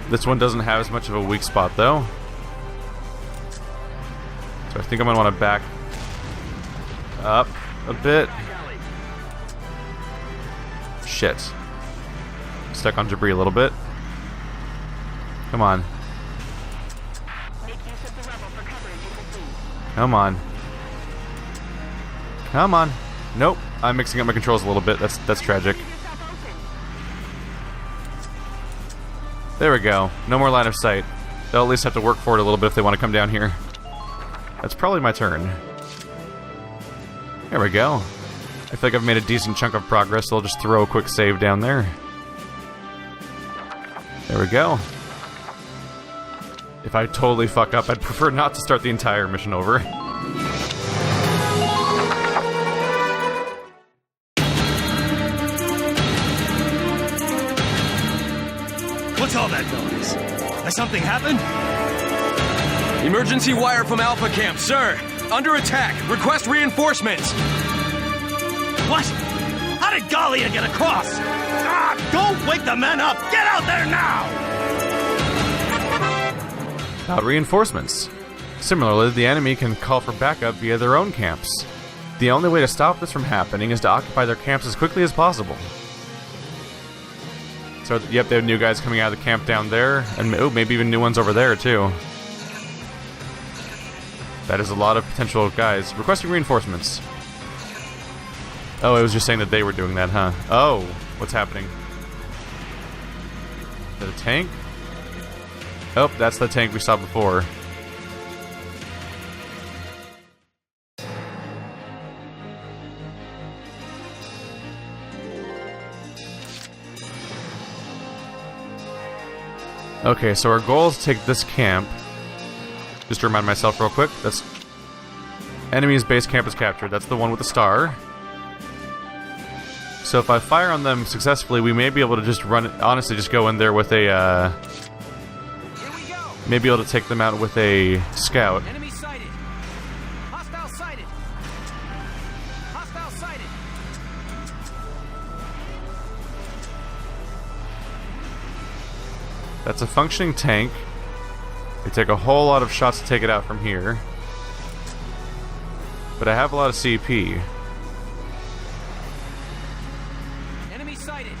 This one doesn't have as much of a weak spot, though. So I think I'm going to want to back up a bit. Shit. Stuck on debris a little bit. Come on. Come on. Come on. Nope. I'm mixing up my controls a little bit. That's tragic. There we go. No more line of sight. They'll at least have to work for it a little bit if they want to come down here. That's probably my turn. There we go. I feel like I've made a decent chunk of progress, so I'll just throw a quick save down there. There we go. If I totally fuck up, I'd prefer not to start the entire mission over. What's all that noise? Has something happened? Emergency wire from Alpha Camp, sir. Under attack. Request reinforcements. What? How did Gallia get across? Ah! Don't wake the men up! Get out there now! About reinforcements. Similarly, the enemy can call for backup via their own camps. The only way to stop this from happening is to occupy their camps as quickly as possible. So, yep, they have new guys coming out of the camp down there, and oh, maybe even new ones over there, too. That is a lot of potential guys. Requesting reinforcements. Oh, it was just saying that they were doing that, huh? Oh, what's happening? Is that a tank? Oh, that's the tank we saw before. Okay, so our goal is to take this camp. Just to remind myself real quick, that's... Enemy's base camp is captured. That's the one with the star. So if I fire on them successfully, we may be able to just run... Honestly, just go in there with a, Maybe able to take them out with a scout. Enemy sighted. Hostile sighted. Hostile sighted. That's a functioning tank. They take a whole lot of shots to take it out from here. But I have a lot of CP. Enemy sighted.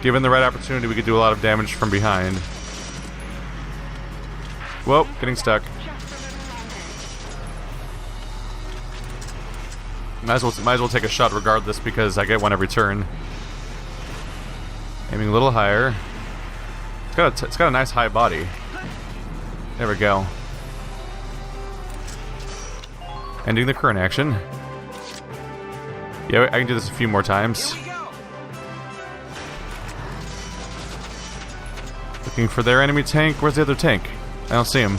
Given the right opportunity, we could do a lot of damage from behind. Whoa, getting stuck. Might as well take a shot regardless because I get one every turn. Aiming a little higher. It's got a nice high body. There we go. Ending the current action. Yeah, I can do this a few more times. Looking for their enemy tank. Where's the other tank? I don't see him.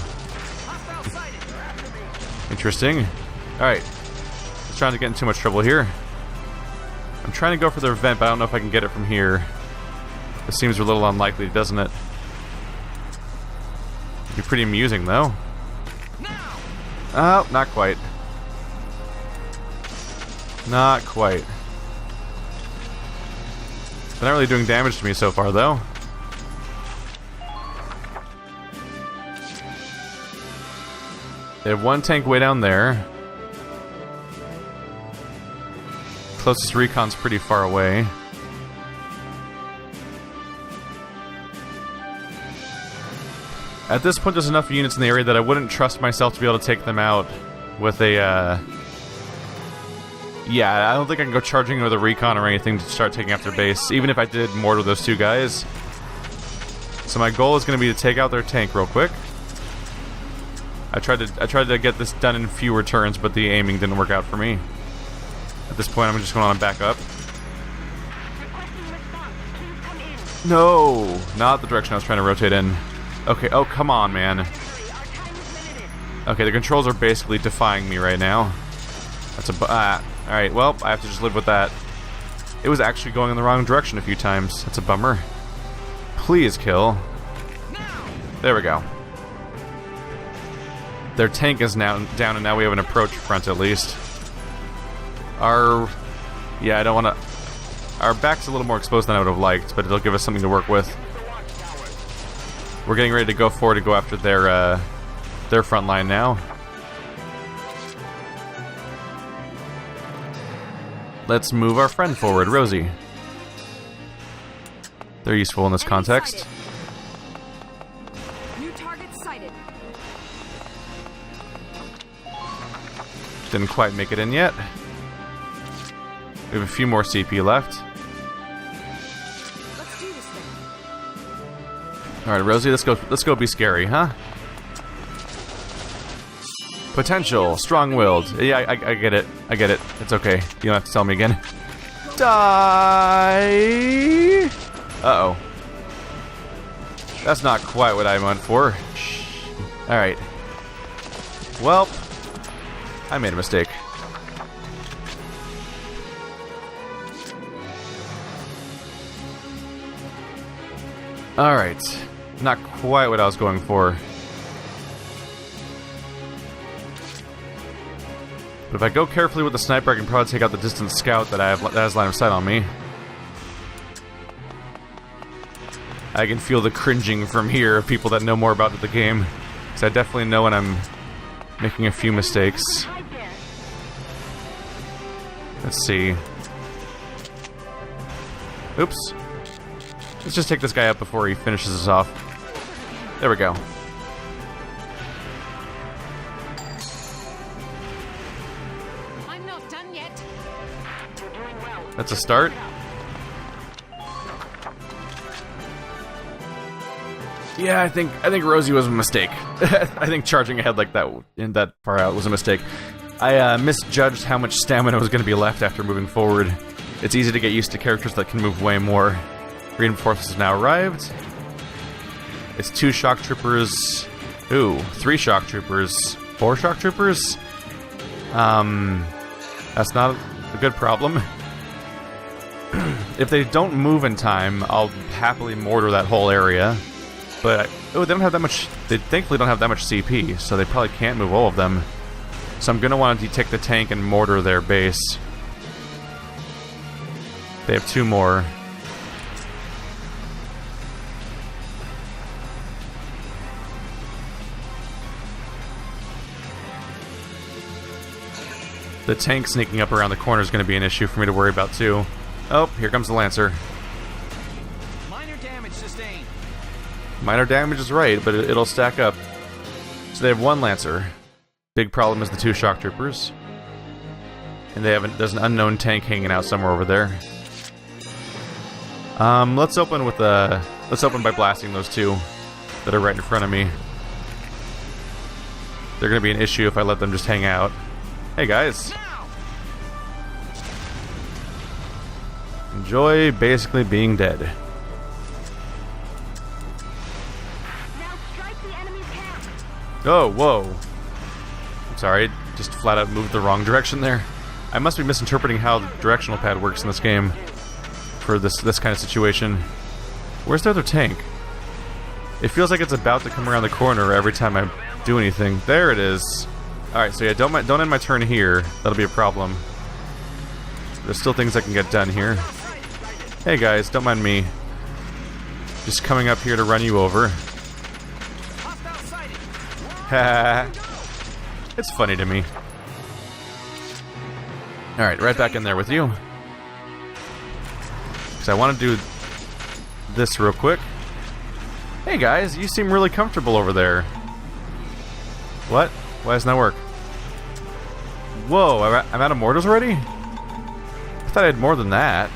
Interesting. Alright. Just trying to get in too much trouble here. I'm trying to go for their vent, but I don't know if I can get it from here. This seems a little unlikely, doesn't it? It'd be pretty amusing, though. Oh, not quite. Not quite. They're not really doing damage to me so far, though. They have one tank way down there. Closest recon's pretty far away. At this point, there's enough units in the area that I wouldn't trust myself to be able to take them out with a, Yeah, I don't think I can go charging with a recon or anything to start taking out their base, even if I did mortar those two guys. So my goal is going to be to take out their tank real quick. I tried to get this done in fewer turns, but the aiming didn't work out for me. At this point, I'm just going to back up. No, not the direction I was trying to rotate in. Okay, oh, come on, man. Okay, the controls are basically defying me right now. That's a... alright, well, I have to just live with that. It was actually going in the wrong direction a few times. That's a bummer. Please kill. There we go. Their tank is now down, and now we have an approach front at least. Yeah, I don't want to... Our back's a little more exposed than I would have liked, but it'll give us something to work with. We're getting ready to go forward to go after their front line now. Let's move our friend forward, Rosie. They're useful in this context. New target sighted. Didn't quite make it in yet. We have a few more CP left. Alright, Rosie, let's go be scary, huh? Potential, strong-willed. Yeah, I get it. I get it. It's okay. You don't have to tell me again. Die! Uh-oh. That's not quite what I went for. Alright. Well, I made a mistake. Alright. Not quite what I was going for. But if I go carefully with the sniper, I can probably take out the distant scout that has line of sight on me. I can feel the cringing from here of people that know more about the game. Because I definitely know when I'm making a few mistakes. Let's see. Oops. Let's just take this guy out before he finishes us off. There we go. I'm not done yet. That's a start. Yeah, I think Rosie was a mistake. I think charging ahead like that in that far out was a mistake. I misjudged how much stamina was going to be left after moving forward. It's easy to get used to characters that can move way more. Reinforcements have now arrived. It's 2 shock troopers. Ooh, 3 shock troopers. 4 shock troopers? That's not a good problem. If they don't move in time, I'll happily mortar that whole area. But, oh, they don't have that much... They thankfully don't have that much CP, so they probably can't move all of them. So I'm going to want to detect the tank and mortar their base. They have 2 more. The tank sneaking up around the corner is going to be an issue for me to worry about, too. Oh, here comes the Lancer. Minor damage sustained. Minor damage is right, but it'll stack up. So they have 1 Lancer. Big problem is the 2 shock troopers. And there's an unknown tank hanging out somewhere over there. Let's open by blasting those 2 that are right in front of me. They're going to be an issue if I let them just hang out. Hey guys. Enjoy basically being dead. Now strike the enemy's camp. Oh, whoa. I'm sorry, just flat out moved the wrong direction there. I must be misinterpreting how the directional pad works in this game for this kind of situation. Where's the other tank? It feels like it's about to come around the corner every time I do anything. There it is. Alright, so yeah, don't end my turn here. That'll be a problem. There's still things I can get done here. Hey guys, don't mind me. Just coming up here to run you over. Ha! It's funny to me. Alright, right back in there with you. Because I want to do this real quick. Hey guys, you seem really comfortable over there. What? Why doesn't that work? Whoa, I'm out of mortars already? I thought I had more than that.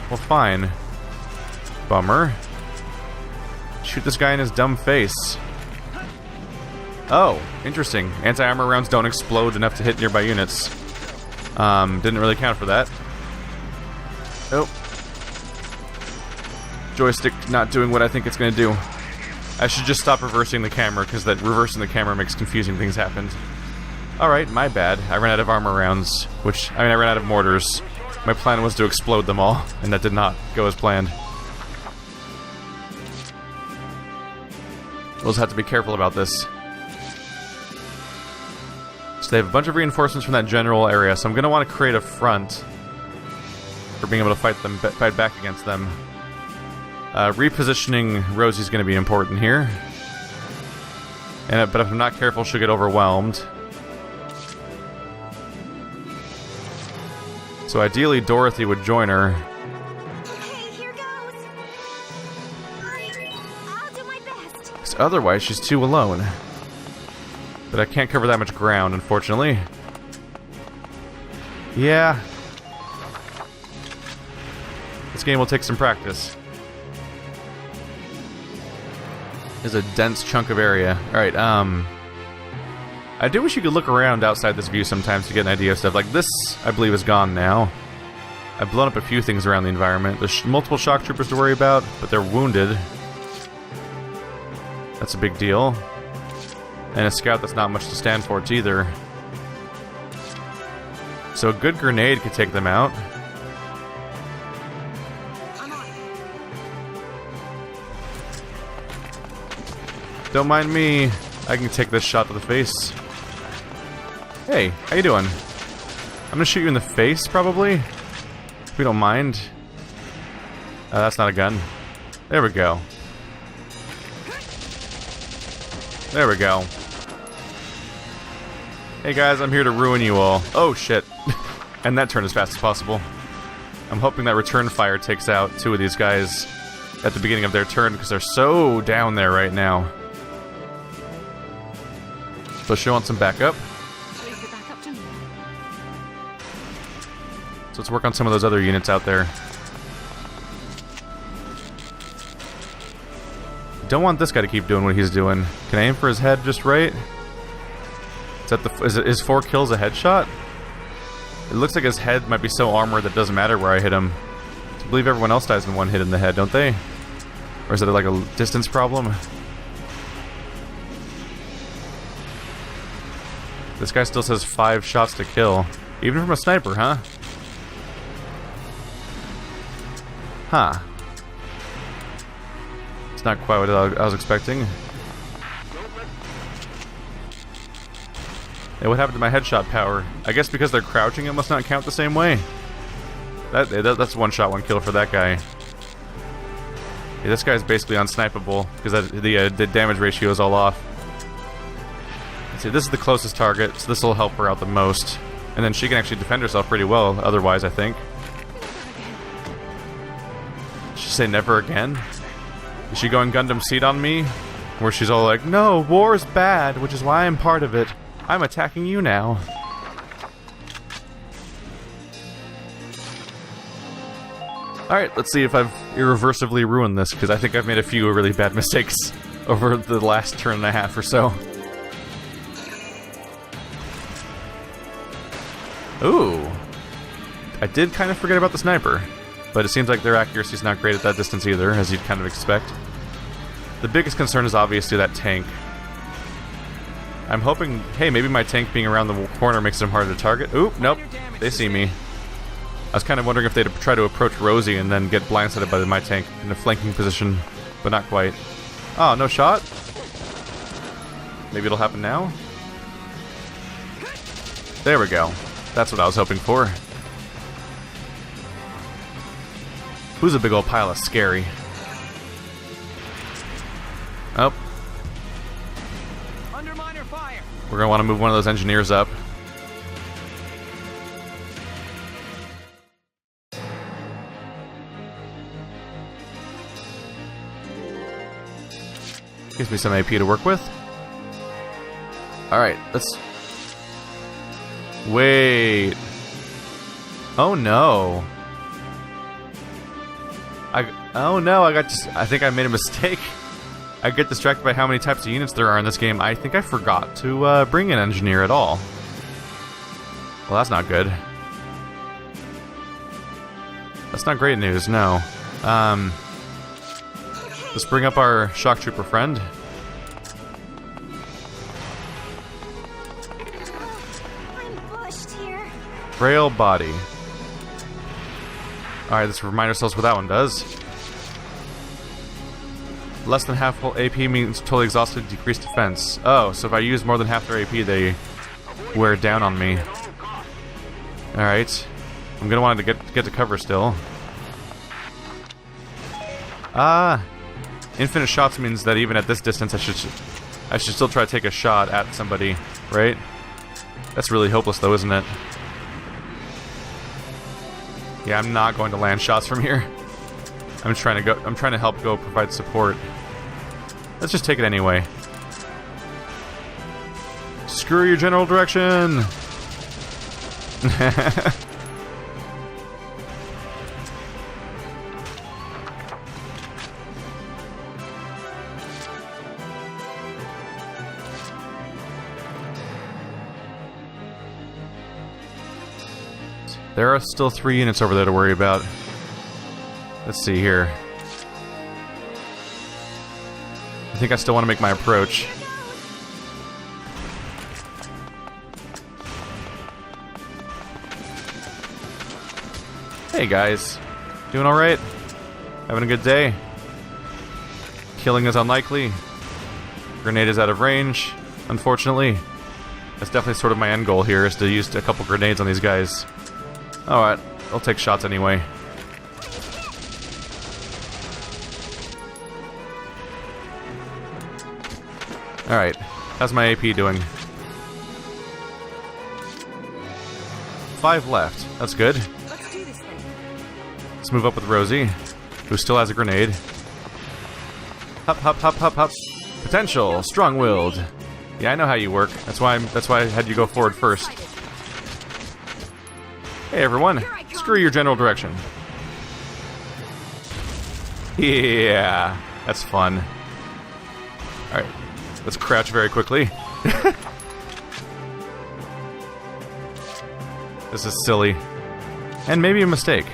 Well, fine. Bummer. Shoot this guy in his dumb face. Oh, interesting. Anti-armor rounds don't explode enough to hit nearby units. Didn't really count for that. Oh. Joystick not doing what I think it's going to do. I should just stop reversing the camera, because that reversing the camera makes confusing things happen. Alright, my bad. I ran out of armor rounds, I ran out of mortars. My plan was to explode them all, and that did not go as planned. We'll just have to be careful about this. So they have a bunch of reinforcements from that general area, so I'm going to want to create a front for being able to fight back against them. Repositioning Rosie's going to be important here. But if I'm not careful, she'll get overwhelmed. So ideally, Dorothy would join her. Okay, here goes. I'll do my best. 'Cause otherwise, she's too alone. But I can't cover that much ground, unfortunately. Yeah. This game will take some practice. There's a dense chunk of area. Alright, I do wish you could look around outside this view sometimes to get an idea of stuff. Like this, I believe, is gone now. I've blown up a few things around the environment. There's multiple shock troopers to worry about, but they're wounded. That's a big deal. And a scout that's not much to stand for, it's either. So a good grenade could take them out. Don't mind me. I can take this shot to the face. Hey, how you doing? I'm gonna shoot you in the face, probably. If we don't mind. That's not a gun. There we go. There we go. Hey guys, I'm here to ruin you all. Oh shit. And that turned as fast as possible. I'm hoping that return fire takes out two of these guys at the beginning of their turn because they're so down there right now. So she wants some backup. So let's work on some of those other units out there. Don't want this guy to keep doing what he's doing. Can I aim for his head just right? Is that is 4 kills a headshot? It looks like his head might be so armored that it doesn't matter where I hit him. I believe everyone else dies in one hit in the head, don't they? Or is it like a distance problem? This guy still says 5 shots to kill. Even from a sniper, huh? Huh. It's not quite what I was expecting. Hey, what happened to my headshot power? I guess because they're crouching it must not count the same way. That's 1 shot, 1 kill for that guy. Yeah, this guy's basically unsnipeable because the damage ratio is all off. Let's see, this is the closest target, so this will help her out the most. And then she can actually defend herself pretty well otherwise, I think. Did she say never again? Is she going Gundam Seed on me? Where she's all like, no, war is bad, which is why I'm part of it. I'm attacking you now. Alright, let's see if I've irreversibly ruined this, because I think I've made a few really bad mistakes over the last turn and a half or so. Ooh. I did kind of forget about the sniper, but it seems like their accuracy is not great at that distance either, as you'd kind of expect. The biggest concern is obviously that tank. I'm hoping, hey, maybe my tank being around the corner makes them harder to target. Oop, nope, they see me. I was kind of wondering if they'd try to approach Rosie and then get blindsided by my tank in a flanking position, but not quite. Oh, no shot? Maybe it'll happen now? There we go. That's what I was hoping for. Who's a big old pile of scary? Oh. We're gonna want to move one of those engineers up. Gives me some AP to work with. Alright, let's... Wait. Oh no. Oh no, I think I made a mistake. I get distracted by how many types of units there are in this game. I think I forgot to bring an engineer at all. Well, that's not good. That's not great news, no. Let's bring up our shock trooper friend. I'm bushed here. Frail body. Alright, let's remind ourselves what that one does. Less than half full AP means totally exhausted, decreased defense. Oh, so if I use more than half their AP, they wear down on me. Alright. I'm gonna want to get to cover still. Infinite shots means that even at this distance I should still try to take a shot at somebody, right? That's really hopeless though, isn't it? Yeah, I'm not going to land shots from here. I'm trying to help go provide support. Let's just take it anyway. Screw your general direction! There are still 3 units over there to worry about. Let's see here. I think I still want to make my approach. Hey guys, doing alright? Having a good day? Killing is unlikely. Grenade is out of range, unfortunately. That's definitely sort of my end goal here, is to use a couple grenades on these guys. Alright, I'll take shots anyway. Alright, how's my AP doing? 5 left, that's good. Let's move up with Rosie, who still has a grenade. Hop, hop, hop, hop, hop. Potential, strong-willed. Yeah, I know how you work. That's why I had you go forward first. Hey everyone, screw your general direction. Yeah, that's fun. Alright, let's crouch very quickly. This is silly. And maybe a mistake.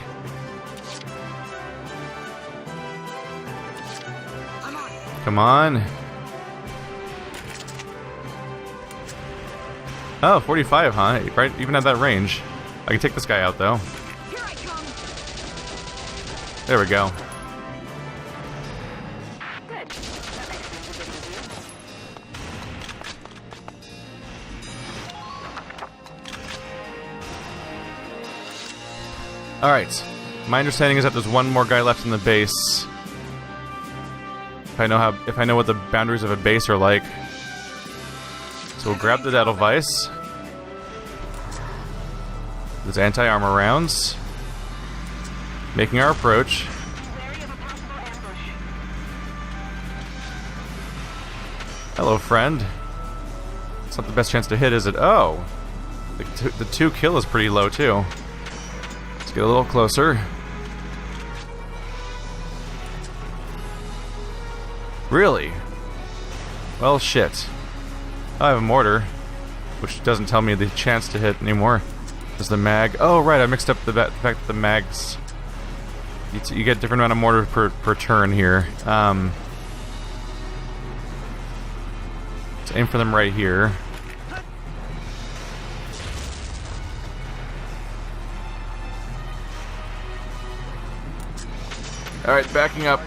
Come on. Oh, 45, huh? Right, even at that range. I can take this guy out, though. There we go. Alright. My understanding is that there's one more guy left in the base. If I know what the boundaries of a base are like. So we'll grab the Edelweiss. There's anti-armor rounds. Making our approach. Hello, friend. It's not the best chance to hit, is it? Oh! The 2 kill is pretty low, too. Let's get a little closer. Really? Well, shit. I have a mortar, which doesn't tell me the chance to hit anymore. There's the mag. Oh, right, I mixed up the fact that the mags... You get a different amount of mortar per turn here. Let's aim for them right here. Alright, backing up.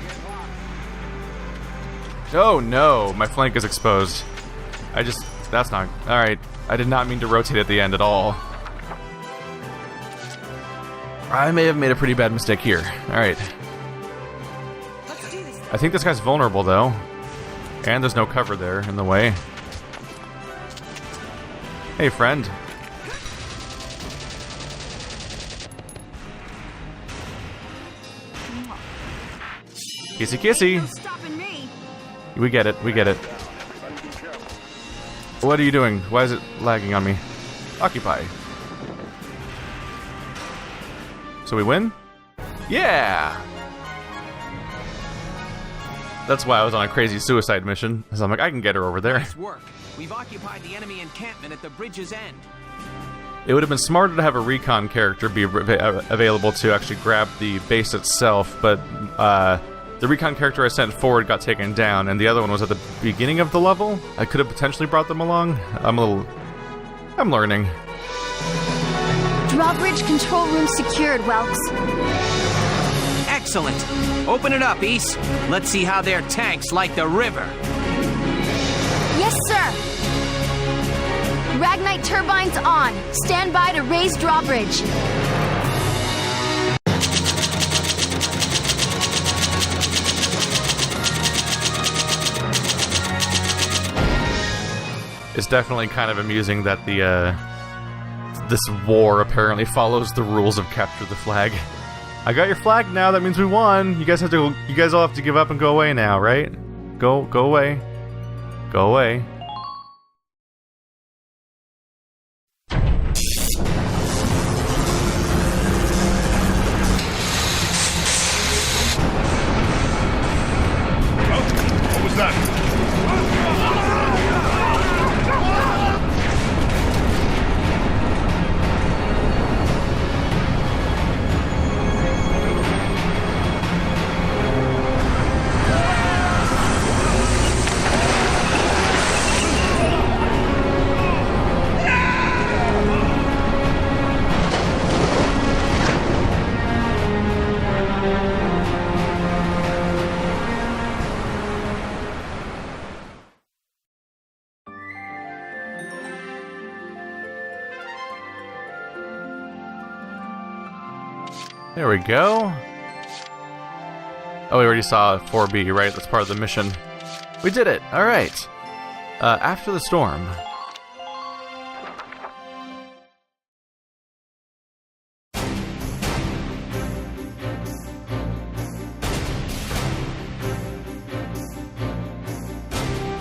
Oh no, my flank is exposed. That's not... Alright, I did not mean to rotate at the end at all. I may have made a pretty bad mistake here. Alright. I think this guy's vulnerable though. And there's no cover there in the way. Hey friend. Kissy kissy! We get it, we get it. What are you doing? Why is it lagging on me? Occupy. So we win? Yeah! That's why I was on a crazy suicide mission. Because I'm like, I can get her over there. Nice work. We've occupied the enemy encampment at the bridge's end. It would have been smarter to have a recon character be available to actually grab the base itself, but the recon character I sent forward got taken down, and the other one was at the beginning of the level. I could have potentially brought them along. I'm learning. Drawbridge control room secured, Welks. Excellent. Open it up, East. Let's see how their tanks like the river. Yes, sir. Ragnite turbines on. Stand by to raise drawbridge. It's definitely kind of amusing that this war apparently follows the rules of capture the flag. I got your flag now. That means we won. You guys all have to give up and go away now, right? Go away. Go away. What was that? There we go. Oh, we already saw 4B, right? That's part of the mission. We did it! Alright. After the storm.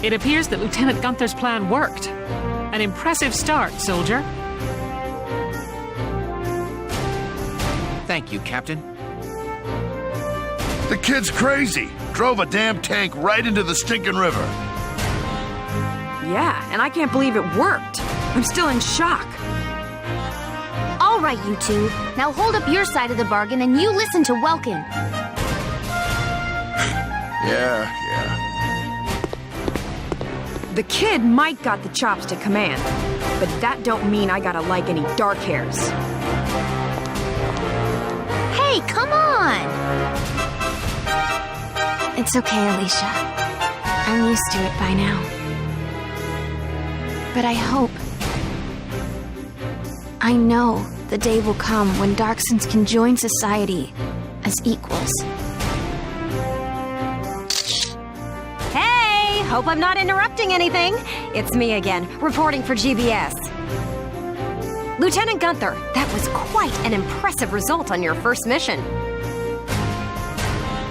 It appears that Lieutenant Gunther's plan worked. An impressive start, soldier. Thank you, Captain. The kid's crazy. Drove a damn tank right into the stinking river. Yeah, and I can't believe it worked. I'm still in shock. All right, you two. Now hold up your side of the bargain and you listen to Welkin. Yeah. The kid might got the chops to command, but that don't mean I gotta like any dark hairs. Hey, come on! It's okay, Alicia. I'm used to it by now. But I know the day will come when Darksons can join society as equals. Hope I'm not interrupting anything. It's me again, reporting for GBS. Lieutenant Gunther, that was quite an impressive result on your first mission.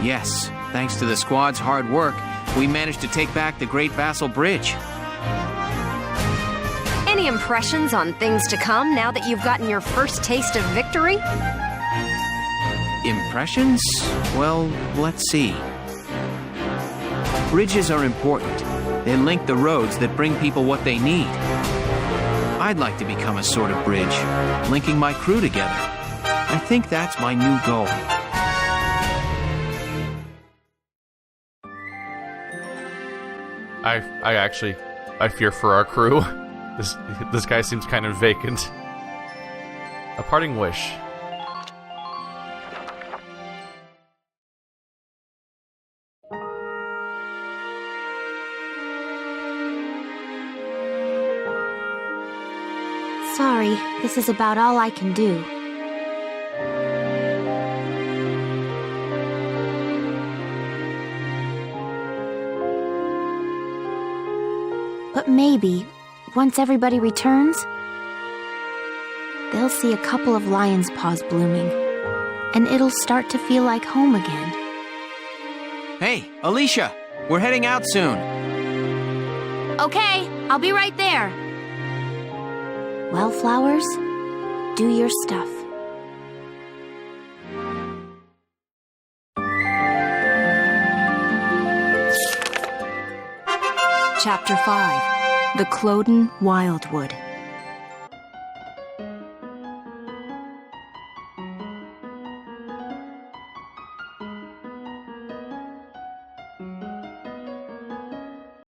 Yes, thanks to the squad's hard work, we managed to take back the Great Vassal Bridge. Any impressions on things to come now that you've gotten your first taste of victory? Impressions? Well, let's see. Bridges are important. They link the roads that bring people what they need. I'd like to become a sort of bridge, linking my crew together. I think that's my new goal. I fear for our crew. This guy seems kind of vacant. A parting wish. Sorry, this is about all I can do. But maybe, once everybody returns, they'll see a couple of lion's paws blooming, and it'll start to feel like home again. Hey, Alicia, we're heading out soon. Okay, I'll be right there. Well, flowers, do your stuff. Chapter 5, The Cloden Wildwood.